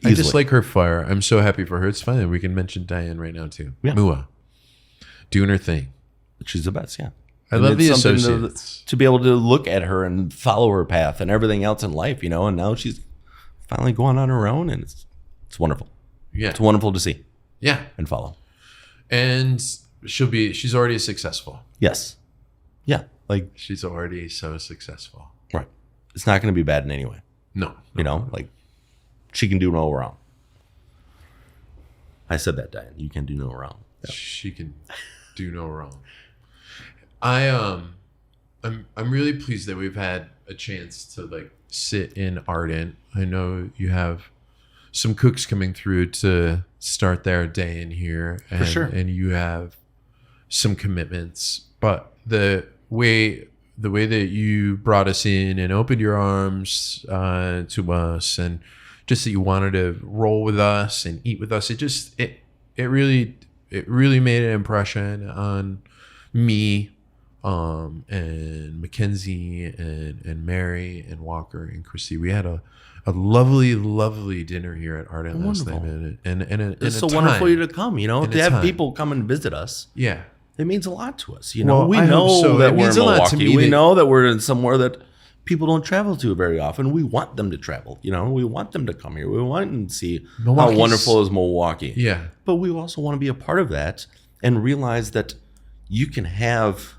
Speaker 1: I just like her fire. I'm so happy for her. It's fine. We can mention Diane right now too.
Speaker 2: Yeah.
Speaker 1: Mua. Doing her thing.
Speaker 2: She's the best. Yeah.
Speaker 1: I
Speaker 2: And
Speaker 1: love the
Speaker 2: it's something
Speaker 1: associates.
Speaker 2: to be able to look at her and follow her path and everything else in life, you know. And now she's finally going on her own, and it's wonderful.
Speaker 1: Yeah.
Speaker 2: It's wonderful to see
Speaker 1: Yeah.
Speaker 2: and follow.
Speaker 1: And she's already successful.
Speaker 2: Yes. Yeah. Like
Speaker 1: She's already so successful.
Speaker 2: right. It's not going to be bad in any way.
Speaker 1: No.
Speaker 2: You know, like she can do no wrong. I said that, Diane. You can do no wrong.
Speaker 1: She can do no wrong. I'm really pleased that we've had a chance to like sit in Ardent. I know you have some cooks coming through to start their day in here, and,
Speaker 2: sure.
Speaker 1: and you have some commitments. But the way that you brought us in and opened your arms to us, and just that you wanted to roll with us and eat with us, it really made an impression on me, and Mackenzie and Mary and Walker and Christy. We had a lovely dinner here at Ardent last night,
Speaker 2: Wonderful.
Speaker 1: and
Speaker 2: It's so wonderful you to come, you know,
Speaker 1: In
Speaker 2: to
Speaker 1: a
Speaker 2: have
Speaker 1: time.
Speaker 2: people come and visit us.
Speaker 1: Yeah.
Speaker 2: It means a lot to us. You know,
Speaker 1: Well,
Speaker 2: we
Speaker 1: I
Speaker 2: know
Speaker 1: hope so.
Speaker 2: that
Speaker 1: It
Speaker 2: we're
Speaker 1: means
Speaker 2: in
Speaker 1: a lot to
Speaker 2: Milwaukee.
Speaker 1: me
Speaker 2: We
Speaker 1: that-
Speaker 2: know that we're in somewhere that people don't travel to very often. We want them to travel. You know, we want them to come here. We want them to see
Speaker 1: Milwaukee's-
Speaker 2: how wonderful is Milwaukee.
Speaker 1: Yeah.
Speaker 2: But we also want to be a part of that and realize that you can have,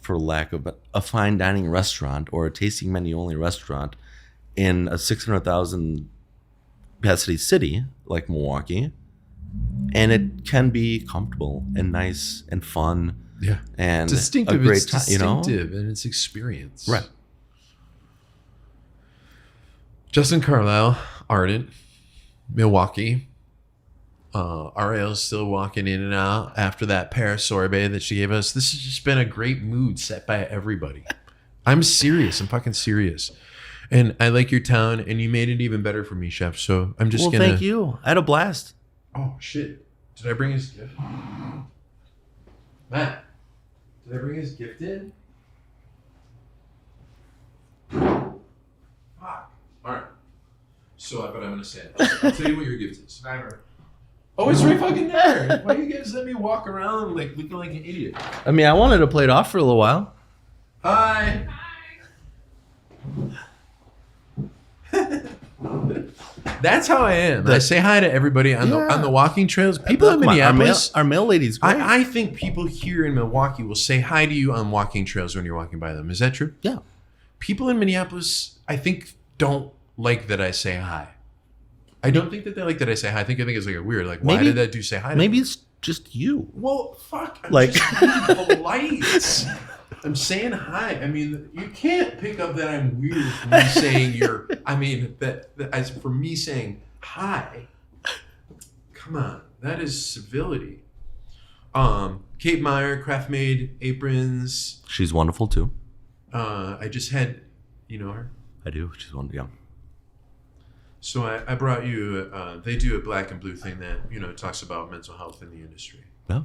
Speaker 2: for lack of a fine dining restaurant or a tasting menu only restaurant in a 600,000 capacity city like Milwaukee, and it can be comfortable and nice and fun.
Speaker 1: Yeah.
Speaker 2: And
Speaker 1: Distinctive.
Speaker 2: a great
Speaker 1: It's
Speaker 2: time, you know?
Speaker 1: distinctive in its experience.
Speaker 2: Right.
Speaker 1: Justin Carlisle, Ardent, Milwaukee. Ariel's still walking in and out after that pear sorbet that she gave us. This has just been a great mood set by everybody. I'm serious. I'm fucking serious. And I like your town, and you made it even better for me, Chef. So I'm just
Speaker 2: Well,
Speaker 1: gonna.
Speaker 2: thank you. I had a blast.
Speaker 1: Oh shit! Did I bring his gift? Matt, did I bring his gift in? Fuck. All right. So, but I'm gonna say it. I'll tell you what your gift is.
Speaker 3: Niver.
Speaker 1: Oh, it's right fucking there. Why you guys let me walk around like looking like an idiot?
Speaker 2: I mean, I wanted to play it off for a little while.
Speaker 1: Hi. That's how I am. I say hi to everybody on the walking trails. People in
Speaker 2: Come on,
Speaker 1: Minneapolis.
Speaker 2: our mail lady's great.
Speaker 1: I think people here in Milwaukee will say hi to you on walking trails when you're walking by them. Is that true?
Speaker 2: yeah.
Speaker 1: People in Minneapolis, I think, don't like that I say hi. I don't think that they like that I say hi. I think it's like a weird, like, why
Speaker 2: Maybe-
Speaker 1: did that do say hi to
Speaker 2: Maybe
Speaker 1: me?
Speaker 2: it's just you.
Speaker 1: Well, fuck. I'm
Speaker 2: Like-
Speaker 1: just being polite. I'm saying hi. I mean, you can't pick up that I'm weird for me saying you're. I mean, that as for me saying hi. Come on, that is civility. Kate Meyer, Craft Made aprons.
Speaker 2: She's wonderful too.
Speaker 1: I just had, you know her.
Speaker 2: I do. She's wonderful. Yeah.
Speaker 1: So I brought you. They do a black and blue thing that talks about mental health in the industry,
Speaker 2: Yeah.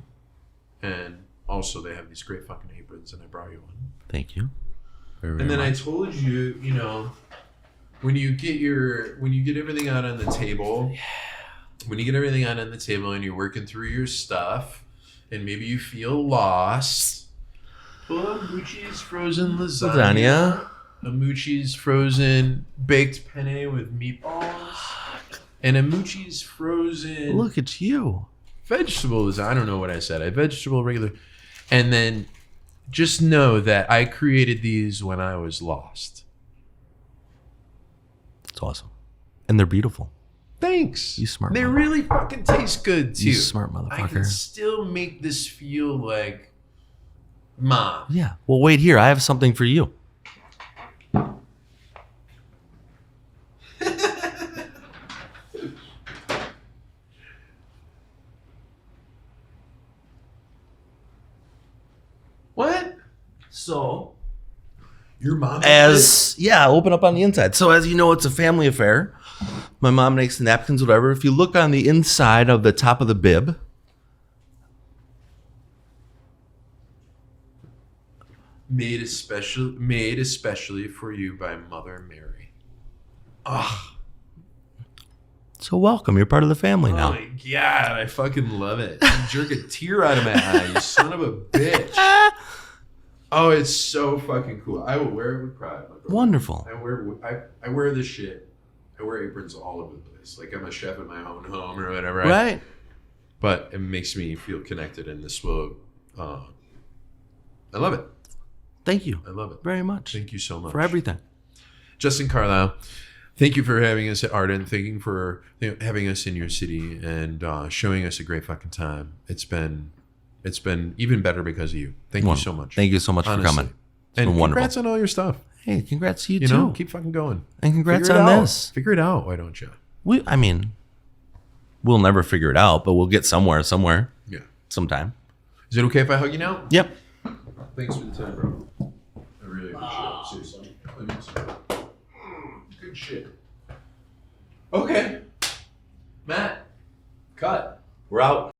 Speaker 1: and also they have these great fucking aprons, and I brought you one.
Speaker 2: Thank you. Very,
Speaker 1: And then
Speaker 2: very
Speaker 1: I
Speaker 2: much.
Speaker 1: told you, when you get everything out on the table, when you get everything out on the table and you're working through your stuff, and maybe you feel lost, pull out Mucci's frozen lasagna. A Mucci's frozen baked penne with meatballs, And Amuchi's frozen
Speaker 2: Look at you.
Speaker 1: vegetables. I don't know what I said. I vegetable regular. And then just know that I created these when I was lost.
Speaker 2: It's awesome. And they're beautiful.
Speaker 1: Thanks.
Speaker 2: You smart
Speaker 1: They
Speaker 2: mother-
Speaker 1: really fucking taste good too.
Speaker 2: You smart
Speaker 1: I can
Speaker 2: motherfucker.
Speaker 1: still make this feel like mom.
Speaker 2: Yeah. Well, wait here. I have something for you.
Speaker 1: What?
Speaker 2: So,
Speaker 1: Your mom?
Speaker 2: open up on the inside. So, as you know, it's a family affair. My mom makes the napkins, whatever. If you look on the inside of the top of the bib,
Speaker 1: made especially for you by Mother Mary.
Speaker 2: so welcome. You're part of the family
Speaker 1: Oh
Speaker 2: now.
Speaker 1: my god, I fucking love it. You jerk a tear out of my eye, you son of a bitch. Oh, it's so fucking cool. I will wear it with pride. My brother.
Speaker 2: Wonderful.
Speaker 1: I wear this shit. I wear aprons all over the place. Like I'm a chef in my own home or whatever.
Speaker 2: Right.
Speaker 1: But it makes me feel connected, and this will. I love it.
Speaker 2: Thank you
Speaker 1: I love it.
Speaker 2: very much
Speaker 1: Thank you so much
Speaker 2: for everything.
Speaker 1: Justin Carlisle. Thank you for having us at Ardent. Thank you for having us in your city and showing us a great fucking time. It's been even better because of you. Thank you so much.
Speaker 2: Thank you so much for
Speaker 1: Honestly.
Speaker 2: coming. It's
Speaker 1: And
Speaker 2: been wonderful.
Speaker 1: congrats on all your stuff.
Speaker 2: Hey, congrats to you,
Speaker 1: You
Speaker 2: too.
Speaker 1: know, keep fucking going.
Speaker 2: And congrats
Speaker 1: Figure it
Speaker 2: on
Speaker 1: out.
Speaker 2: this.
Speaker 1: Figure it out. Why don't you?
Speaker 2: We'll never figure it out, but we'll get somewhere,
Speaker 1: Yeah.
Speaker 2: sometime.
Speaker 1: Is it okay if I hug you now?
Speaker 2: Yep.
Speaker 1: Thanks for the time, bro. I really appreciate it. Seriously. Good shit. Okay. Matt, cut.
Speaker 2: We're out.